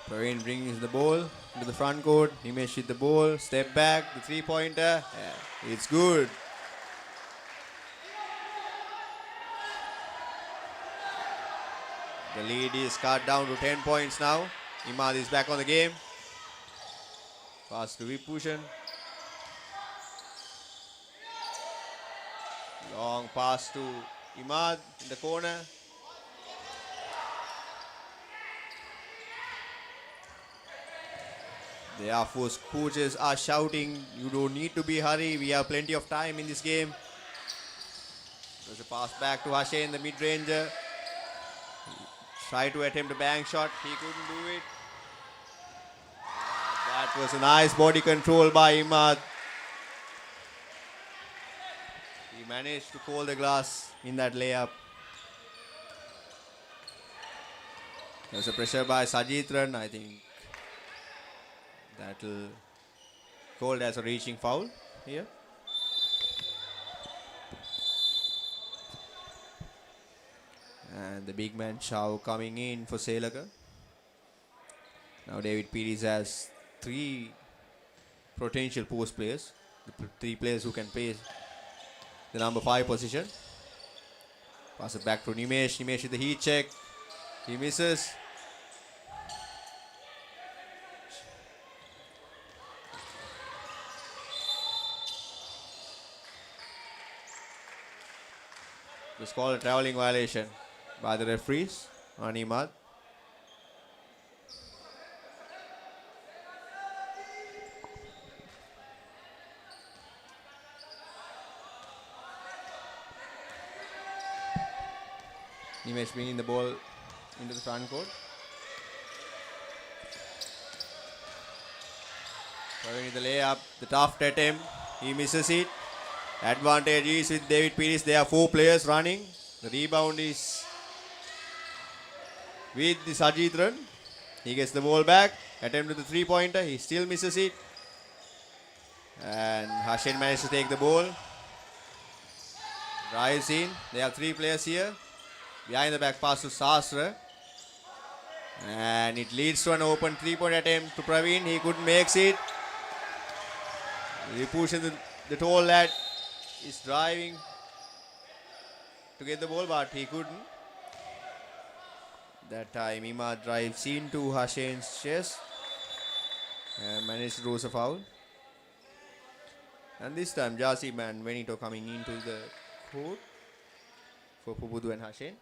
Praveen brings the ball into the front court. He may shoot the ball. Step back. The 3-pointer. Yeah, it's good. The lead is cut down to 10 points now. Imad is back on the game. Pass to Vipushan. Long pass to Imad in the corner. The Air Force coaches are shouting, you don't need to be hurry. We have plenty of time in this game. There's a pass back to Hashem, the mid-ranger. Tried to attempt a bank shot. He couldn't do it. That was a nice body control by Imad. He managed to hold the glass in that layup. There's a pressure by Sajitran. I think that will called as a reaching foul here. And the big man Shao coming in for Selaka. Now David Peiris has 3 potential post players. The 3 players who can play the number 5 position. Pass it back to Nimesh. Nimesh with the heat check. He misses. It was called a traveling violation by the referees on Imad. Nimesh bringing the ball into the front court. Following the layup, the tough attempt, he misses it. Advantage is with David Peiris. There are 4 players running. The rebound is with the Sajitran. He gets the ball back. Attempt to the 3-pointer. He still misses it. And Hashem managed to take the ball. Drives in. They have 3 players here. Behind the back pass to Sastra. And it leads to an open 3-point attempt to Praveen. He couldn't make it. He pushes the tall lad is driving to get the ball, but he couldn't. That time Imad drives into Hashem's chest and managed to draw a foul. And this time Jassim and Benito coming into the court for Pubudu and Hashem.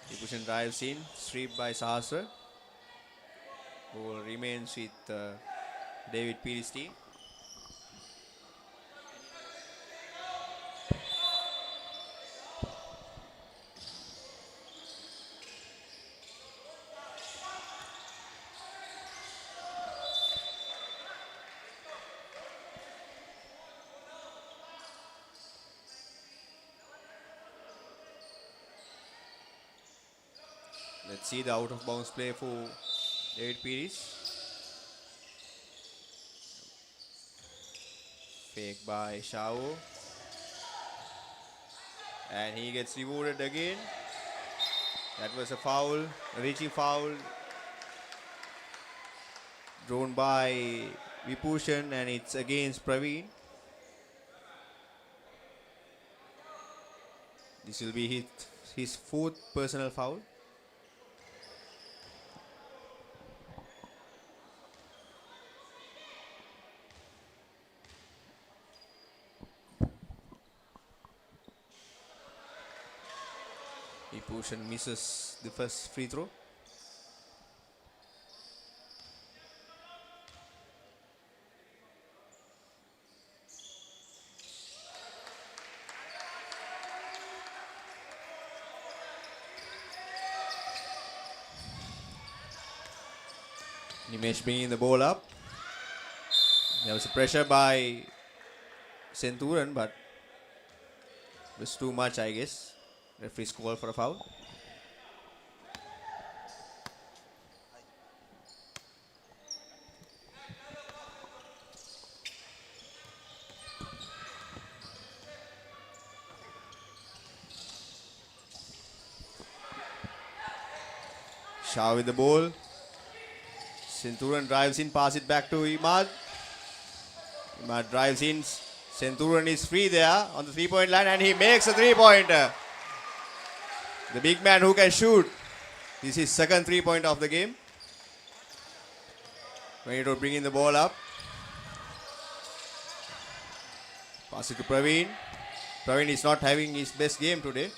Dipushan drives in, stripped by Sahasra. Ball remains with David Peiris' team. Let's see the out of bounds play for David Peiris. Fake by Shao. And he gets rewarded again. That was a foul, a reaching foul drawn by Vipushan, and it's against Praveen. This will be his 4th personal foul. Vipushan misses the first free throw. Nimesh bringing the ball up. There was a pressure by Centurion, but it was too much, I guess. Referee's call for a foul. Shah with the ball. Centurion drives in, pass it back to Imad. Imad drives in. Centurion is free there on the three-point line and he makes a three-pointer. The big man who can shoot. This is second three-pointer of the game. Benito bringing the ball up. Pass it to Praveen. Praveen is not having his best game today.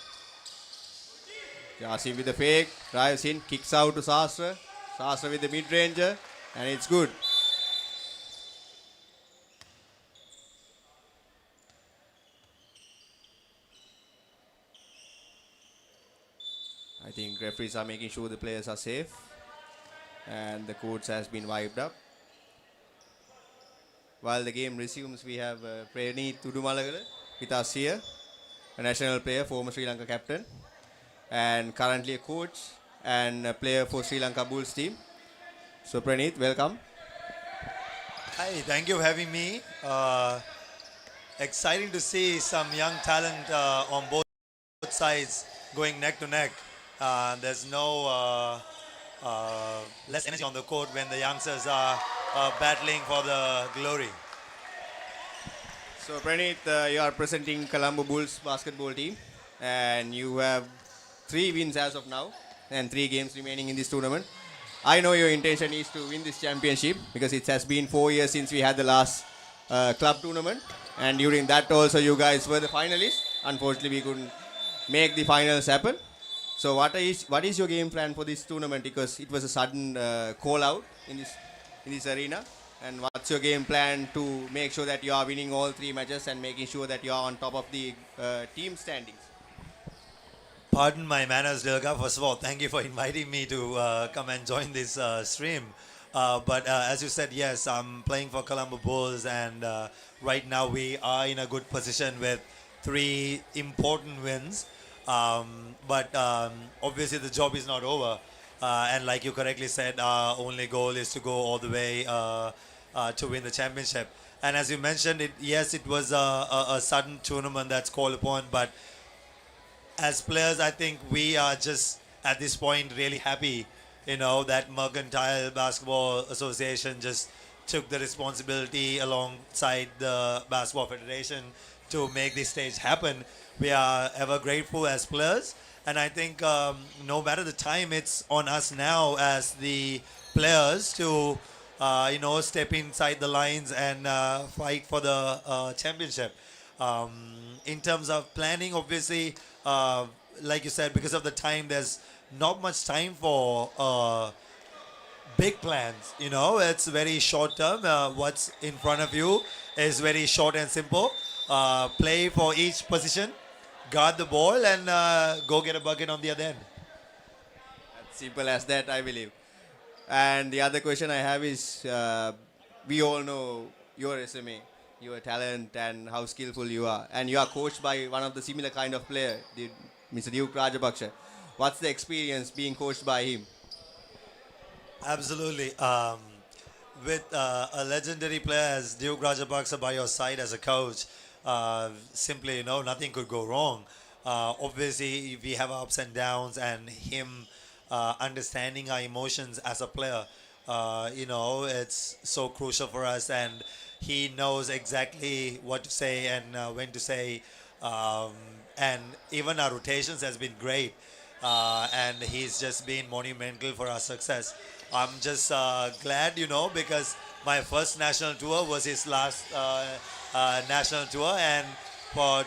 Yasin with the fake, drives in, kicks out to Sastra. Sastra with the mid-ranger, and it's good. I think referees are making sure the players are safe, and the courts has been wiped up. While the game resumes, we have Preneet Tudumalagala with us here, a national player, former Sri Lanka captain, and currently a coach and a player for Sri Lanka Bulls team. So Praneeth, welcome. Hi, thank you for having me. Exciting to see some young talent on both sides going neck to neck. There's no less energy on the court when the youngsters are battling for the glory. So Praneeth, you are presenting Colombo Bulls basketball team, and you have 3 wins as of now and 3 games remaining in this tournament. I know your intention is to win this championship because it has been 4 years since we had the last club tournament, and during that also you guys were the finalists. Unfortunately, we couldn't make the finals happen. So what is your game plan for this tournament, because it was a sudden call out in this arena, and what's your game plan to make sure that you are winning all 3 matches and making sure that you are on top of the team standings? Pardon my manners, Dilga. First of all, thank you for inviting me to come and join this stream. But as you said, yes, I'm playing for Colombo Bulls, and right now we are in a good position with 3 important wins. But obviously the job is not over. And like you correctly said, our only goal is to go all the way to win the championship. And as you mentioned, it was a sudden tournament that's called upon, but as players, I think we are just at this point really happy, that Mercantile Basketball Association just took the responsibility alongside the Basketball Federation to make this stage happen. We are ever grateful as players, and I think no matter the time, it's on us now as the players to step inside the lines and fight for the championship. In terms of planning, obviously, like you said, because of the time, there's not much time for big plans. It's very short term. What's in front of you is very short and simple. Play for each position, guard the ball, and go get a bucket on the other end. As simple as that, I believe. And the other question I have is, we all know your resume, your talent, and how skillful you are. And you are coached by one of the similar kind of player, Mr. Duke Rajapaksha. What's the experience being coached by him? Absolutely. With a legendary player as Duke Rajapaksha by your side as a coach, simply, nothing could go wrong. Obviously, we have ups and downs, and him understanding our emotions as a player, it's so crucial for us, and he knows exactly what to say and when to say, and even our rotations has been great, and he's just been monumental for our success. I'm just glad, because my first national tour was his last national tour, and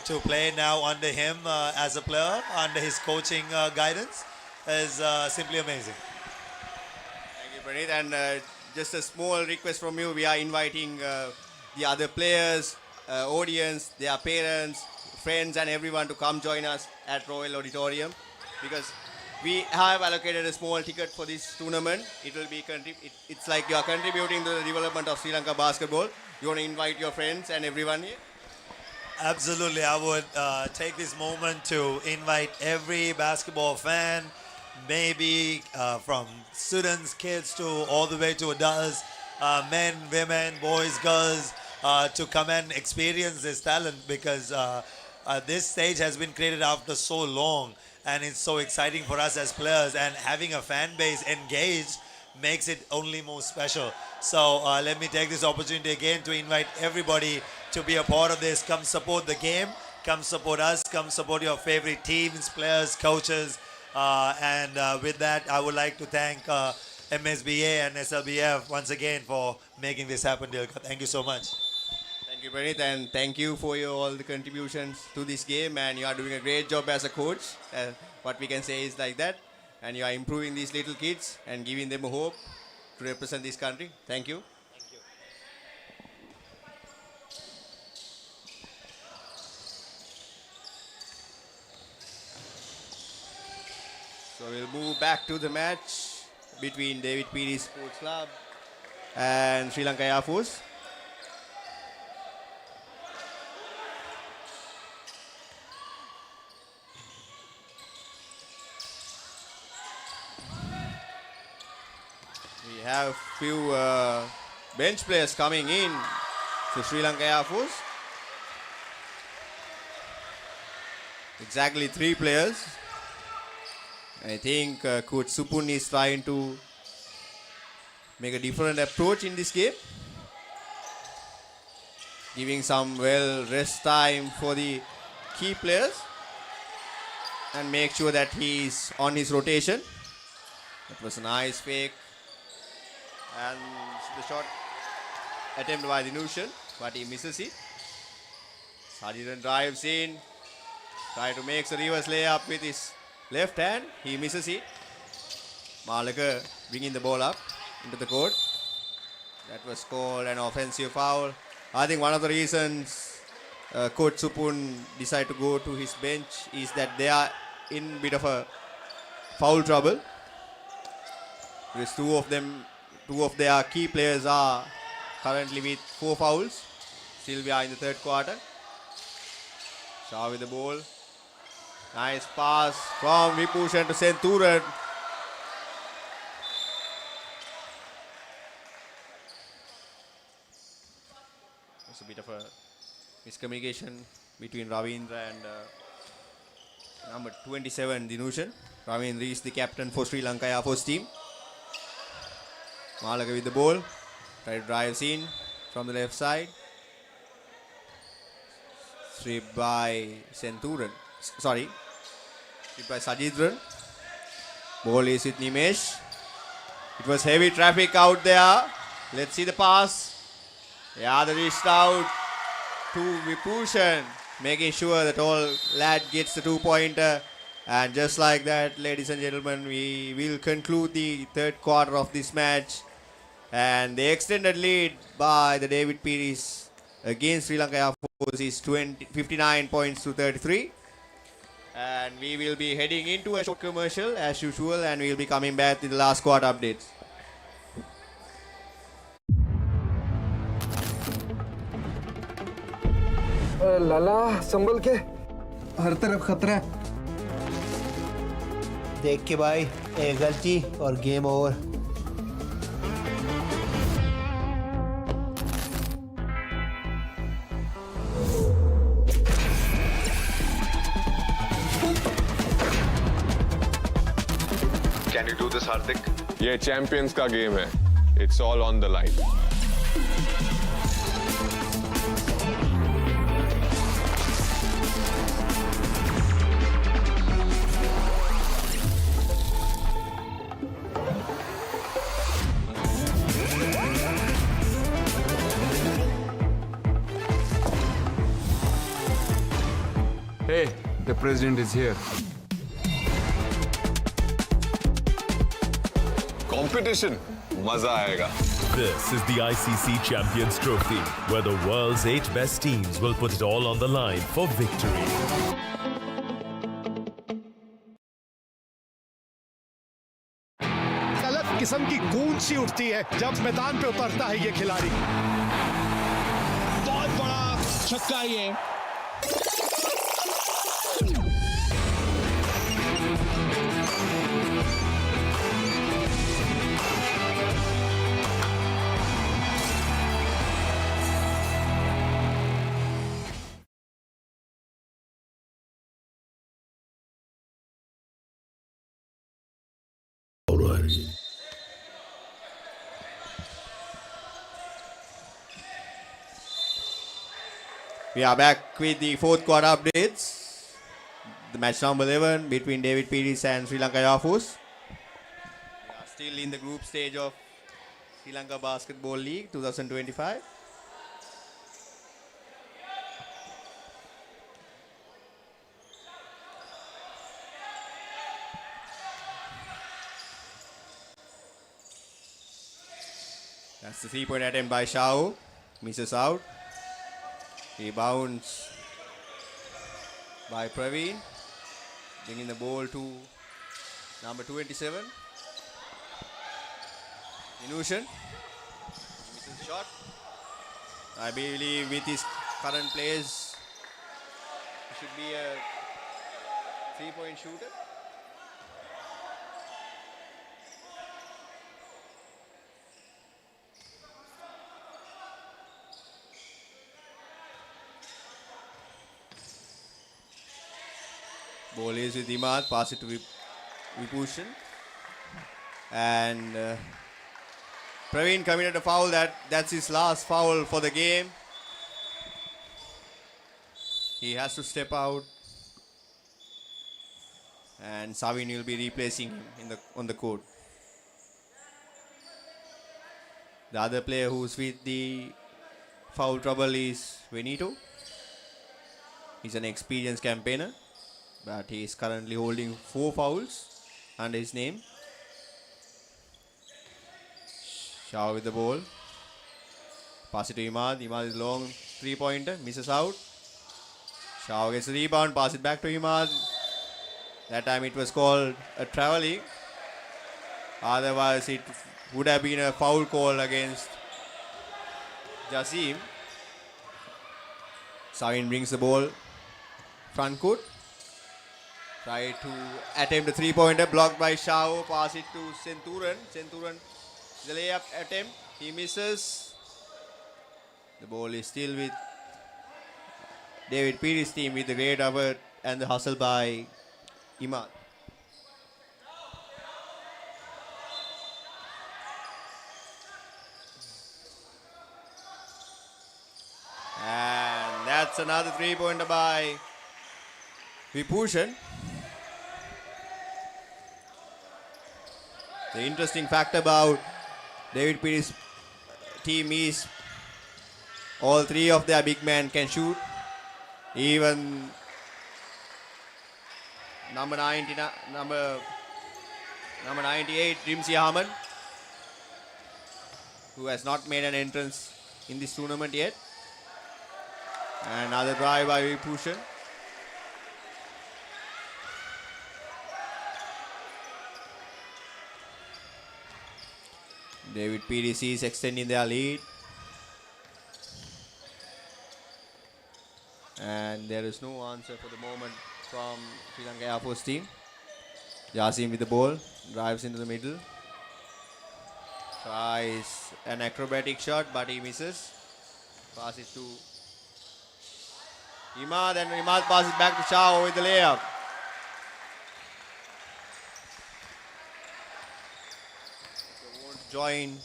to play now under him as a player, under his coaching guidance, is simply amazing. Thank you, Praneeth. And just a small request from you. We are inviting the other players, audience, their parents, friends, and everyone to come join us at Royal Auditorium, because we have allocated a small ticket for this tournament. It will be it's like you are contributing to the development of Sri Lanka basketball. You want to invite your friends and everyone here? Absolutely. I would take this moment to invite every basketball fan, maybe from students, kids, to all the way to adults, men, women, boys, girls, to come and experience this talent, because this stage has been created after so long, and it's so exciting for us as players. And having a fan base engaged makes it only more special. So let me take this opportunity again to invite everybody to be a part of this. Come support the game. Come support us. Come support your favorite teams, players, coaches. And with that, I would like to thank MSBA and SLBF once again for making this happen, Dilka. Thank you so much. Thank you, Pranit, and thank you for all the contributions to this game. And you are doing a great job as a coach. What we can say is like that. And you are improving these little kids and giving them a hope to represent this country. Thank you. So we'll move back to the match between David Peiris Sports Club and Sri Lanka Air Force. We have few bench players coming in to Sri Lanka Air Force. Exactly 3 players. I think Coach Supun is trying to make a different approach in this game, giving some rest time for the key players and make sure that he is on his rotation. That was a nice fake, and the shot attempt by the Nushan, but he misses it. Sadiran drives in, try to make a reverse layup with his left hand, he misses it. Malaka bringing the ball up into the court. That was called an offensive foul. I think one of the reasons Coach Supun decided to go to his bench is that they are in bit of a foul trouble. Because two of their key players are currently with 4 fouls. Still we are in the third quarter. Shah with the ball. Nice pass from Vipushan to Senthuran. It's a bit of a miscommunication between Ravindra and number 27, Dinushan. Ravindra is the captain for Sri Lanka Air Force team. Malaka with the ball. Try to drive in from the left side. Stripped by Senthuran. Sorry. Stripped by Sajidran. Ball is with Nimesh. It was heavy traffic out there. Let's see the pass. Yeah, the wrist out to Vipushan, making sure that all lad gets the 2-pointer. And just like that, ladies and gentlemen, we will conclude the third quarter of this match. And the extended lead by the David Peiris against Sri Lanka Air Force is 59 points to 33. And we will be heading into a short commercial as usual, and we will be coming back with the last quarter updates. लाला संभल के, हर तरफ खतरा है। देख के भाई, एक गलती और game over. Can you do this, Hardik? ये चैंपियंस का गेम है. It's all on the line. Hey, the president is here. Competition, मजा आएगा. This is the ICC Champions Trophy, where the world's 8 best teams will put it all on the line for victory. अलग किस्म की गूंज सी उठती है जब मैदान पे उतरता है ये खिलाड़ी. बहुत बड़ा छक्का ये. We are back with the fourth quarter updates. The match number 11 between David Peiris and Sri Lanka Air Force. We are still in the group stage of Sri Lanka Basketball League 2025. That's the three-point attempt by Shao. Misses out. Rebounds by Praveen. Bringing the ball to number 27. Inushan. Misses the shot. I believe with his current plays, he should be a three-point shooter. Ball is with Imad, pass it to Vibhushan. And Praveen committed a foul. That's his last foul for the game. He has to step out. And Savin will be replacing him on the court. The other player who's with the foul trouble is Benito. He's an experienced campaigner, but he is currently holding 4 fouls under his name. Shao with the ball. Pass it to Imad. Imad is long three-pointer. Misses out. Shao gets the rebound. Pass it back to Imad. That time it was called a traveling. Otherwise it would have been a foul call against Jasim. Savin brings the ball front court. Try to attempt a three-pointer, blocked by Shao. Pass it to Centurion. Centurion, the layup attempt. He misses. The ball is still with David Peiris' team with the great effort and the hustle by Imad. And that's another three-pointer by Vibhushan. The interesting fact about David Peiris' team is all 3 of their big men can shoot. Even number 98, Rimsi Ahmed, who has not made an entrance in this tournament yet. Another drive by Vibhushan. David Peiris is extending their lead. And there is no answer for the moment from Sri Lanka Air Force team. Jasim with the ball, drives into the middle. Tries an acrobatic shot, but he misses. Pass it to Imad, and Imad passes back to Shao with the layup. Join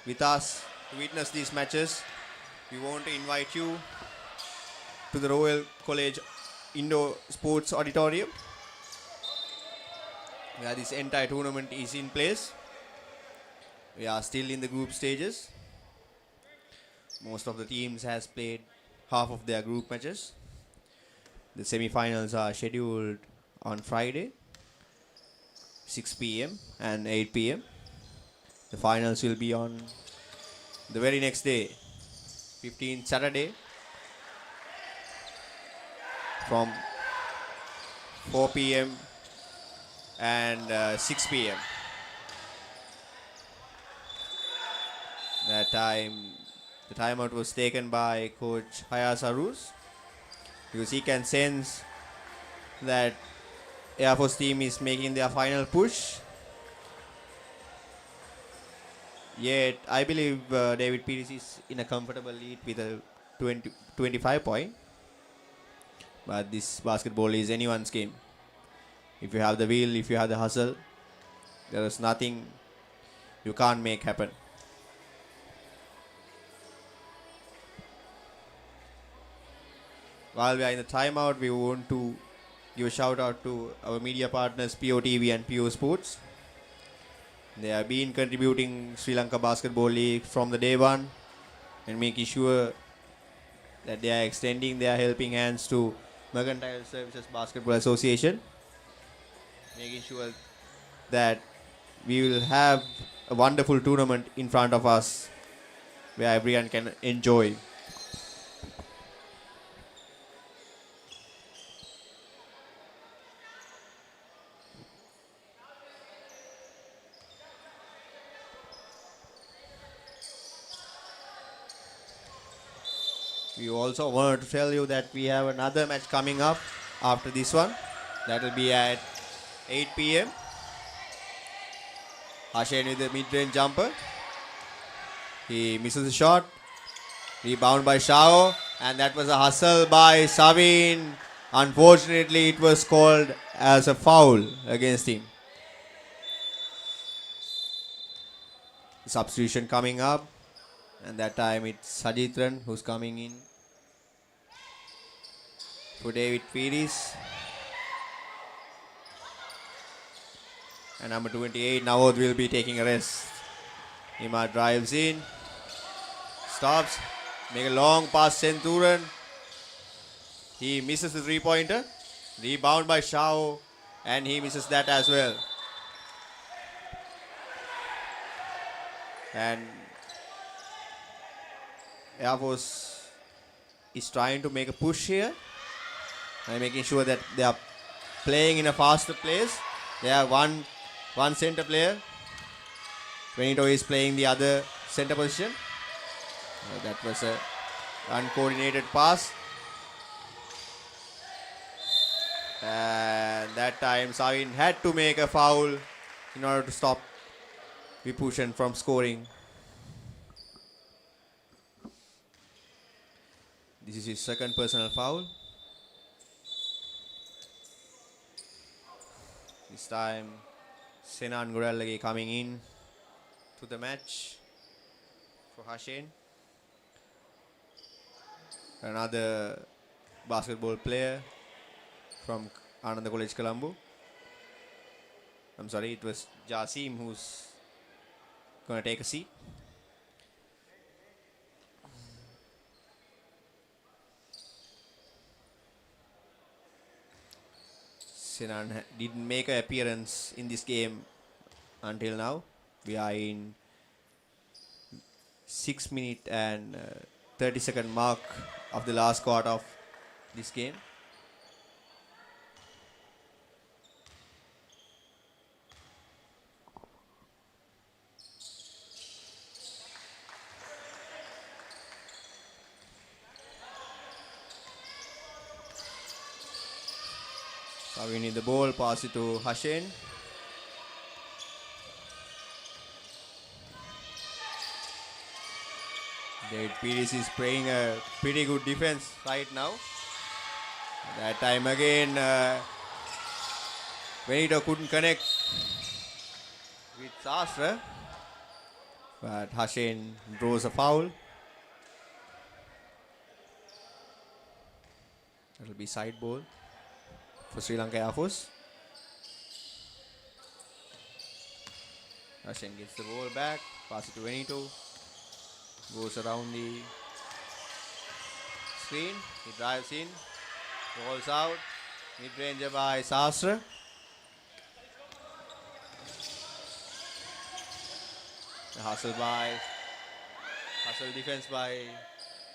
with us to witness these matches. We want to invite you to the Royal College Indoor Sports Auditorium, where this entire tournament is in place. We are still in the group stages. Most of the teams has played half of their group matches. The semi-finals are scheduled on Friday, 6 p.m. and 8 p.m. The finals will be on the very next day, 15th Saturday, from 4 p.m. and 6 p.m. That time, the timeout was taken by Coach Hayas Arus, because he can sense that Air Force team is making their final push. Yet, I believe David Peiris is in a comfortable lead with a 25 point. But this basketball is anyone's game. If you have the will, if you have the hustle, there is nothing you can't make happen. while we are in the timeout, we want to give a shout out to our media partners POTV and PO Sports. They have been contributing Sri Lanka Basketball League from the day one and making sure that they are extending their helping hands to Mercantile Services Basketball Association, making sure that we will have a wonderful tournament in front of us where everyone can enjoy. We also wanted to tell you that we have another match coming up after this one. That will be at 8 p.m. Hashen with the mid-range jumper. He misses the shot. Rebound by Shao. And that was a hustle by Savin. Unfortunately, it was called as a foul against him. Substitution coming up. And that time it's Sajitran who's coming in for David Peiris. And number 28, Navod, will be taking a rest. Ima drives in. Stops. Make a long pass, Centurion. He misses the three-pointer. Rebound by Shao. And he misses that as well. And Air Force is trying to make a push here and making sure that they are playing in a faster pace. They have one center player. Benito is playing the other center position. That was a uncoordinated pass. And that time Savin had to make a foul in order to stop Vibhushan from scoring. This is his second personal foul. This time, Senan Gurallage coming in to the match for Hashen. Another basketball player from Ananda College, Colombo. I'm sorry, it was Jasim who's going to take a seat. Sinan didn't make an appearance in this game until now. We are in 6 minute and 30-second mark of the last quarter of this game. We need the ball, pass it to Hashen. David Peiris is playing a pretty good defense right now. That time again, Benito couldn't connect with Sastra, but Hashen draws a foul. That'll be side ball for Sri Lanka Air Force. Hashen gets the ball back, pass it to Benito, goes around the screen, he drives in, rolls out, mid-ranger by Sastra. The hustle defense by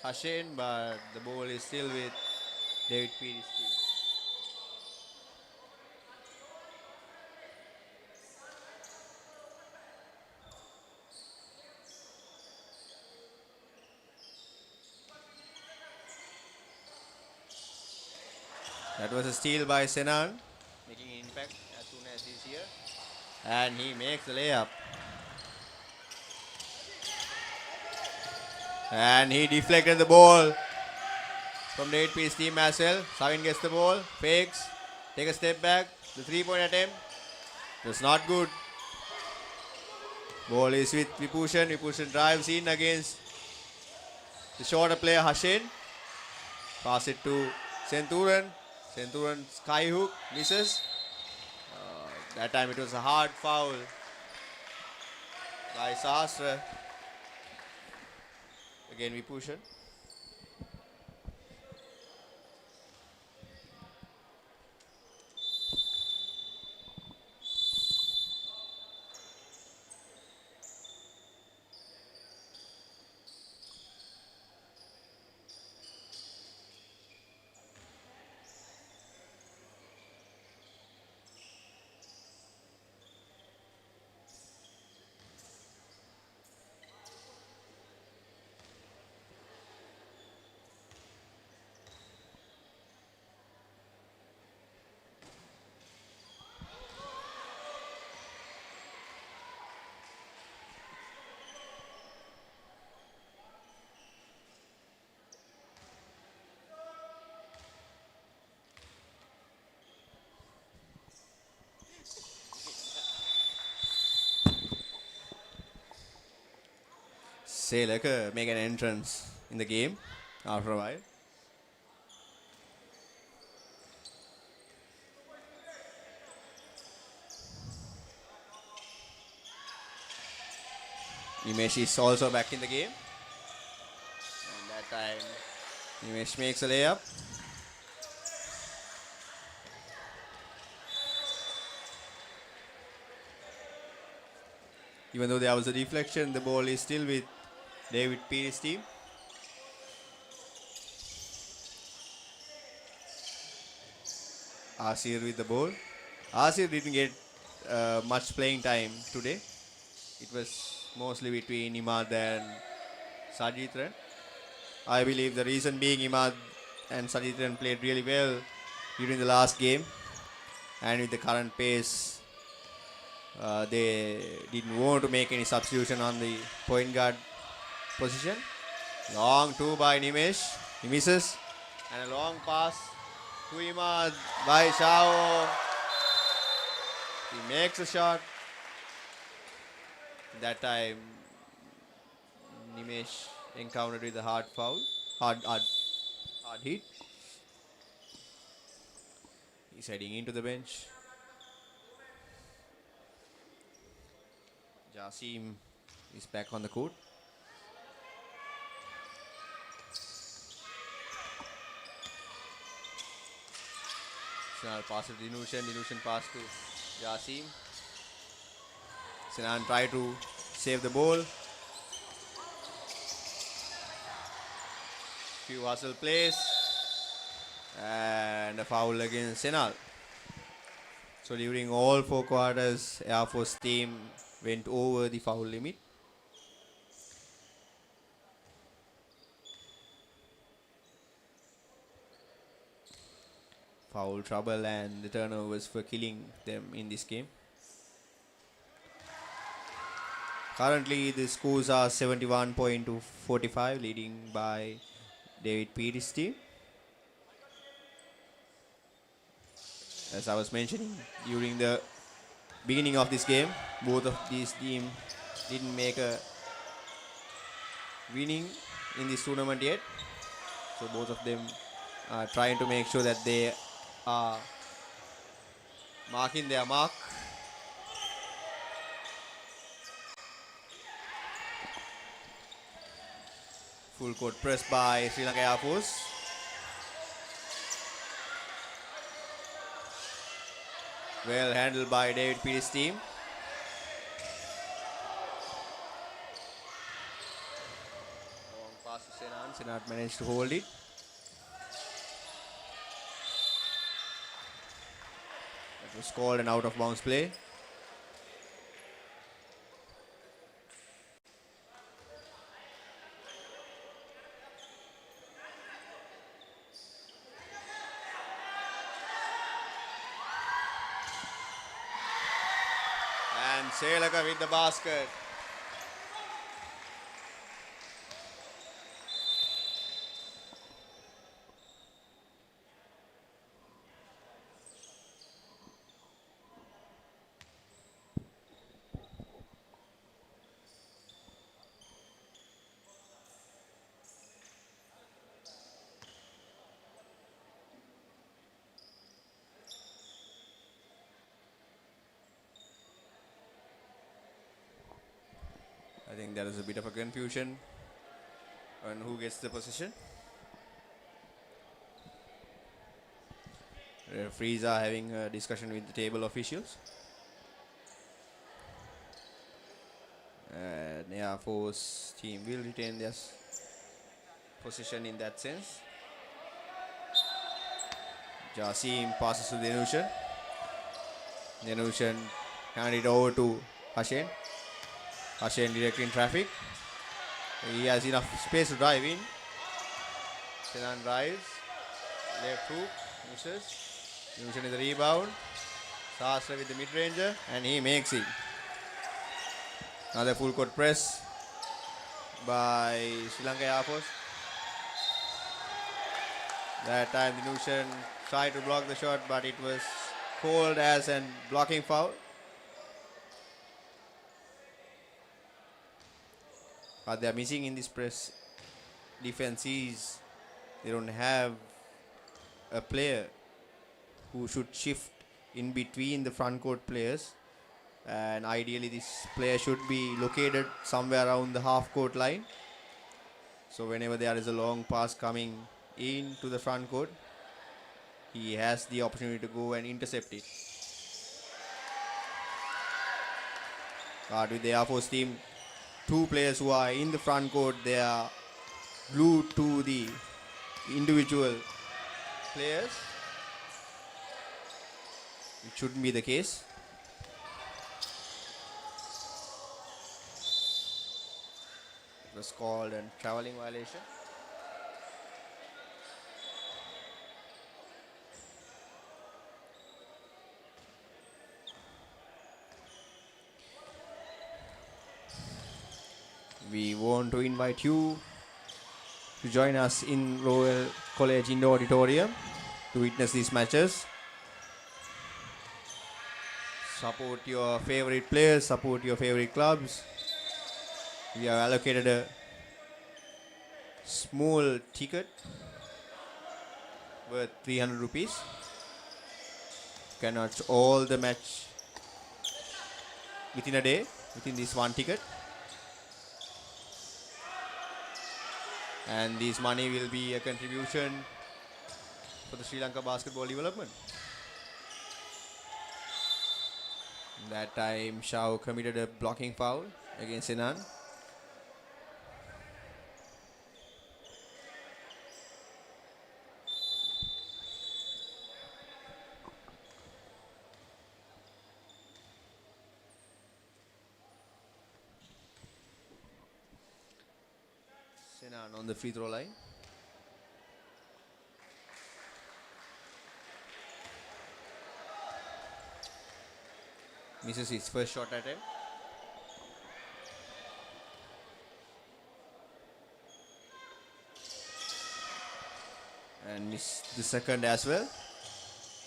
Hashen, but the ball is still with David Peiris' team. That was a steal by Senan, making an impact as soon as he's here. And he makes the layup. And he deflected the ball from the 8-piece team as well. Savin gets the ball, fakes, take a step back. The three-point attempt was not good. Ball is with Vibhushan. Vibhushan drives in against the shorter player Hashen. Pass it to Centurion. Centurion skyhook misses. That time it was a hard foul by Sahasra. Again we push it. Lanka make an entrance in the game after a while. Nimesh is also back in the game. And that time Nimesh makes a layup. Even though there was a deflection, the ball is still with David Peiris' team. Asir with the ball. Asir didn't get much playing time today. It was mostly between Imad and Sajitran. I believe the reason being Imad and Sajitran played really well during the last game. And with the current pace, they didn't want to make any substitution on the point guard position. Long two by Nimesh. He misses. And a long pass to Imad by Shao. He makes a shot. That time Nimesh encountered with a hard foul. Hard hit. He's heading into the bench. Jasim is back on the court. Sinan pass to Dinushan. Dinushan pass to Jasim. Sinan try to save the ball. Few hustle plays. And a foul against Senal. So during all 4 quarters, Air Force team went over the foul limit. Foul trouble and the turnovers for killing them in this game. Currently the scores are 71 to 45, leading by David Peiris' team. As I was mentioning, during the beginning of this game, both of these teams didn't make a winning in this tournament yet. So both of them are trying to make sure that they are marking their mark. Full court press by Sri Lanka Air Force. Well handled by David Peiris' team. Long pass to Senan. Senan managed to hold it. That was called an out of bounds play. Sri Lanka with the basket. think there is a bit of a confusion on who gets the position. Referees are having a discussion with the table officials. And Air Force team will retain their position in that sense. Jasim passes to Denushan. Denushan handed it over to Hashen. Hashen directly in traffic. He has enough space to drive in. Senan drives. Left hook. Misses. Denushan is the rebound. Sastra with the mid-ranger. And he makes it. Another full court press by Sri Lanka Air Force. That time Denushan tried to block the shot, but it was called as a blocking foul. What they are missing in this press defense is they don't have a player who should shift in between the front court players, and ideally this player should be located somewhere around the half court line. So whenever there is a long pass coming into the front court, he has the opportunity to go and intercept it. But with the Air Force team, two players who are in the front court, they are glued to the individual players. It shouldn't be the case. It was called a traveling violation. We want to invite you to join us in Royal College Indoor Auditorium to witness these matches. Support your favorite players, support your favorite clubs. We have allocated a small ticket worth 300 rupees. You can watch all the match within a day, within this one ticket. And this money will be a contribution for the Sri Lanka basketball development. That time Shao committed a blocking foul against Senan. Senan on the free throw line. Misses his first shot attempt. And missed the second as well.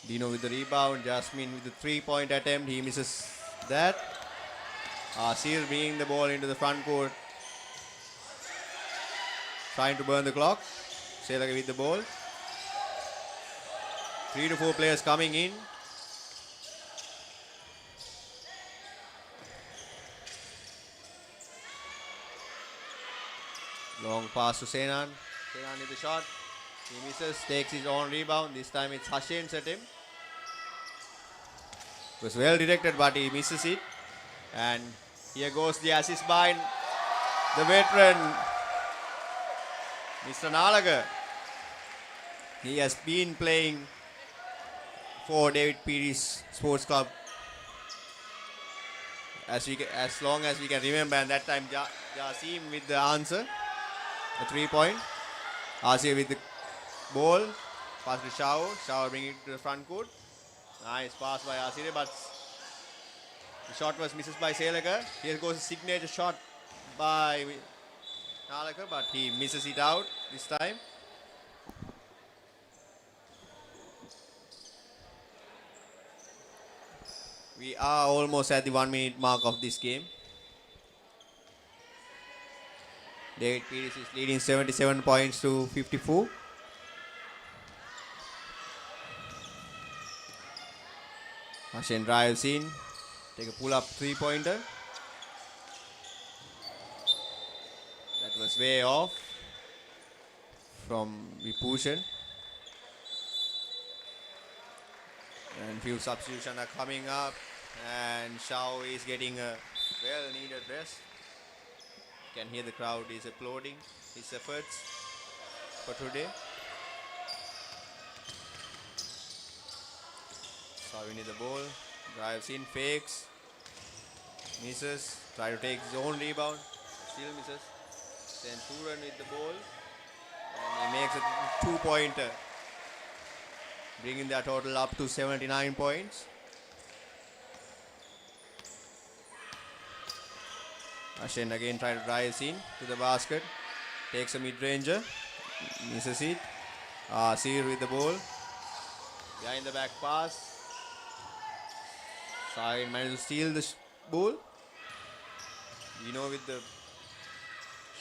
Dino with the rebound. Jasmine with the 3-point attempt. He misses that. Asir bringing the ball into the front court. Trying to burn the clock. Selaka with the ball. 3 to 4 players coming in. Long pass to Senan. Senan with the shot. He misses, takes his own rebound. This time it's Hashen's attempt. It was well directed, but he misses it. And here goes the assist by the veteran, Mr. Nalaga. He has been playing for David Peiris Sports Club as long as we can remember. And that time Jasim with the answer. A 3-point. Asir with the ball. Pass to Shao. Shao bringing it to the front court. Nice pass by Asir, but the shot was misses by Selaka. Here goes a signature shot by Nalaka, but he misses it out this time. We are almost at the 1 minute mark of this game. David Peiris is leading 77 points to 54. Hashen drives in. Take a pull-up 3-pointer. was way off from Vibhushan. And few substitutions are coming up. And Shao is getting a well-needed rest. You can hear the crowd is applauding his efforts for today. Shao winning the ball. Drives in, fakes. Misses. Try to take his own rebound. Still misses. Then Turan with the ball. And he makes a 2-pointer. Bringing their total up to 79 points. Ashen again try to drive in to the basket. Takes a mid-ranger. Misses it. Seer with the ball. Behind the back pass. Sahin managed to steal the ball. With the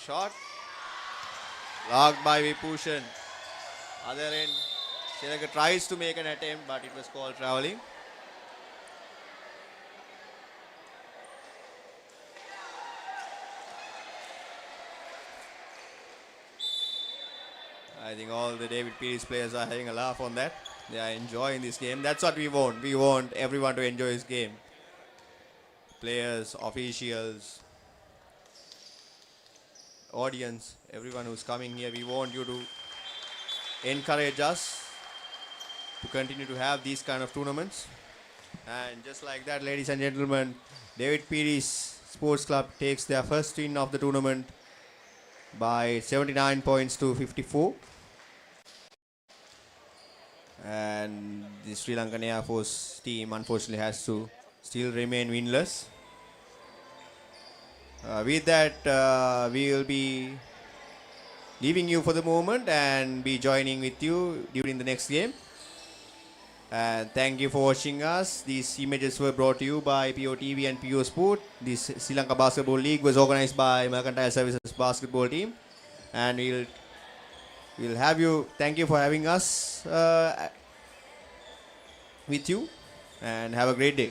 shot. Blocked by Vibhushan. Other end. Sri Lanka tries to make an attempt, but it was called traveling. I think all the David Peiris players are having a laugh on that. They are enjoying this game. That's what we want. We want everyone to enjoy this game. Players, officials, audience, everyone who's coming here, we want you to encourage us to continue to have these kind of tournaments. And just like that, ladies and gentlemen, David Peiris Sports Club takes their first win of the tournament by 79 points to 54. And the Sri Lankan Air Force team unfortunately has to still remain winless. With that, we will be leaving you for the moment and be joining with you during the next game. And thank you for watching us. These images were brought to you by POTV and PO Sport. This Sri Lanka Basketball League was organized by Mercantile Services basketball team. And we'll have you. Thank you for having us with you. And have a great day.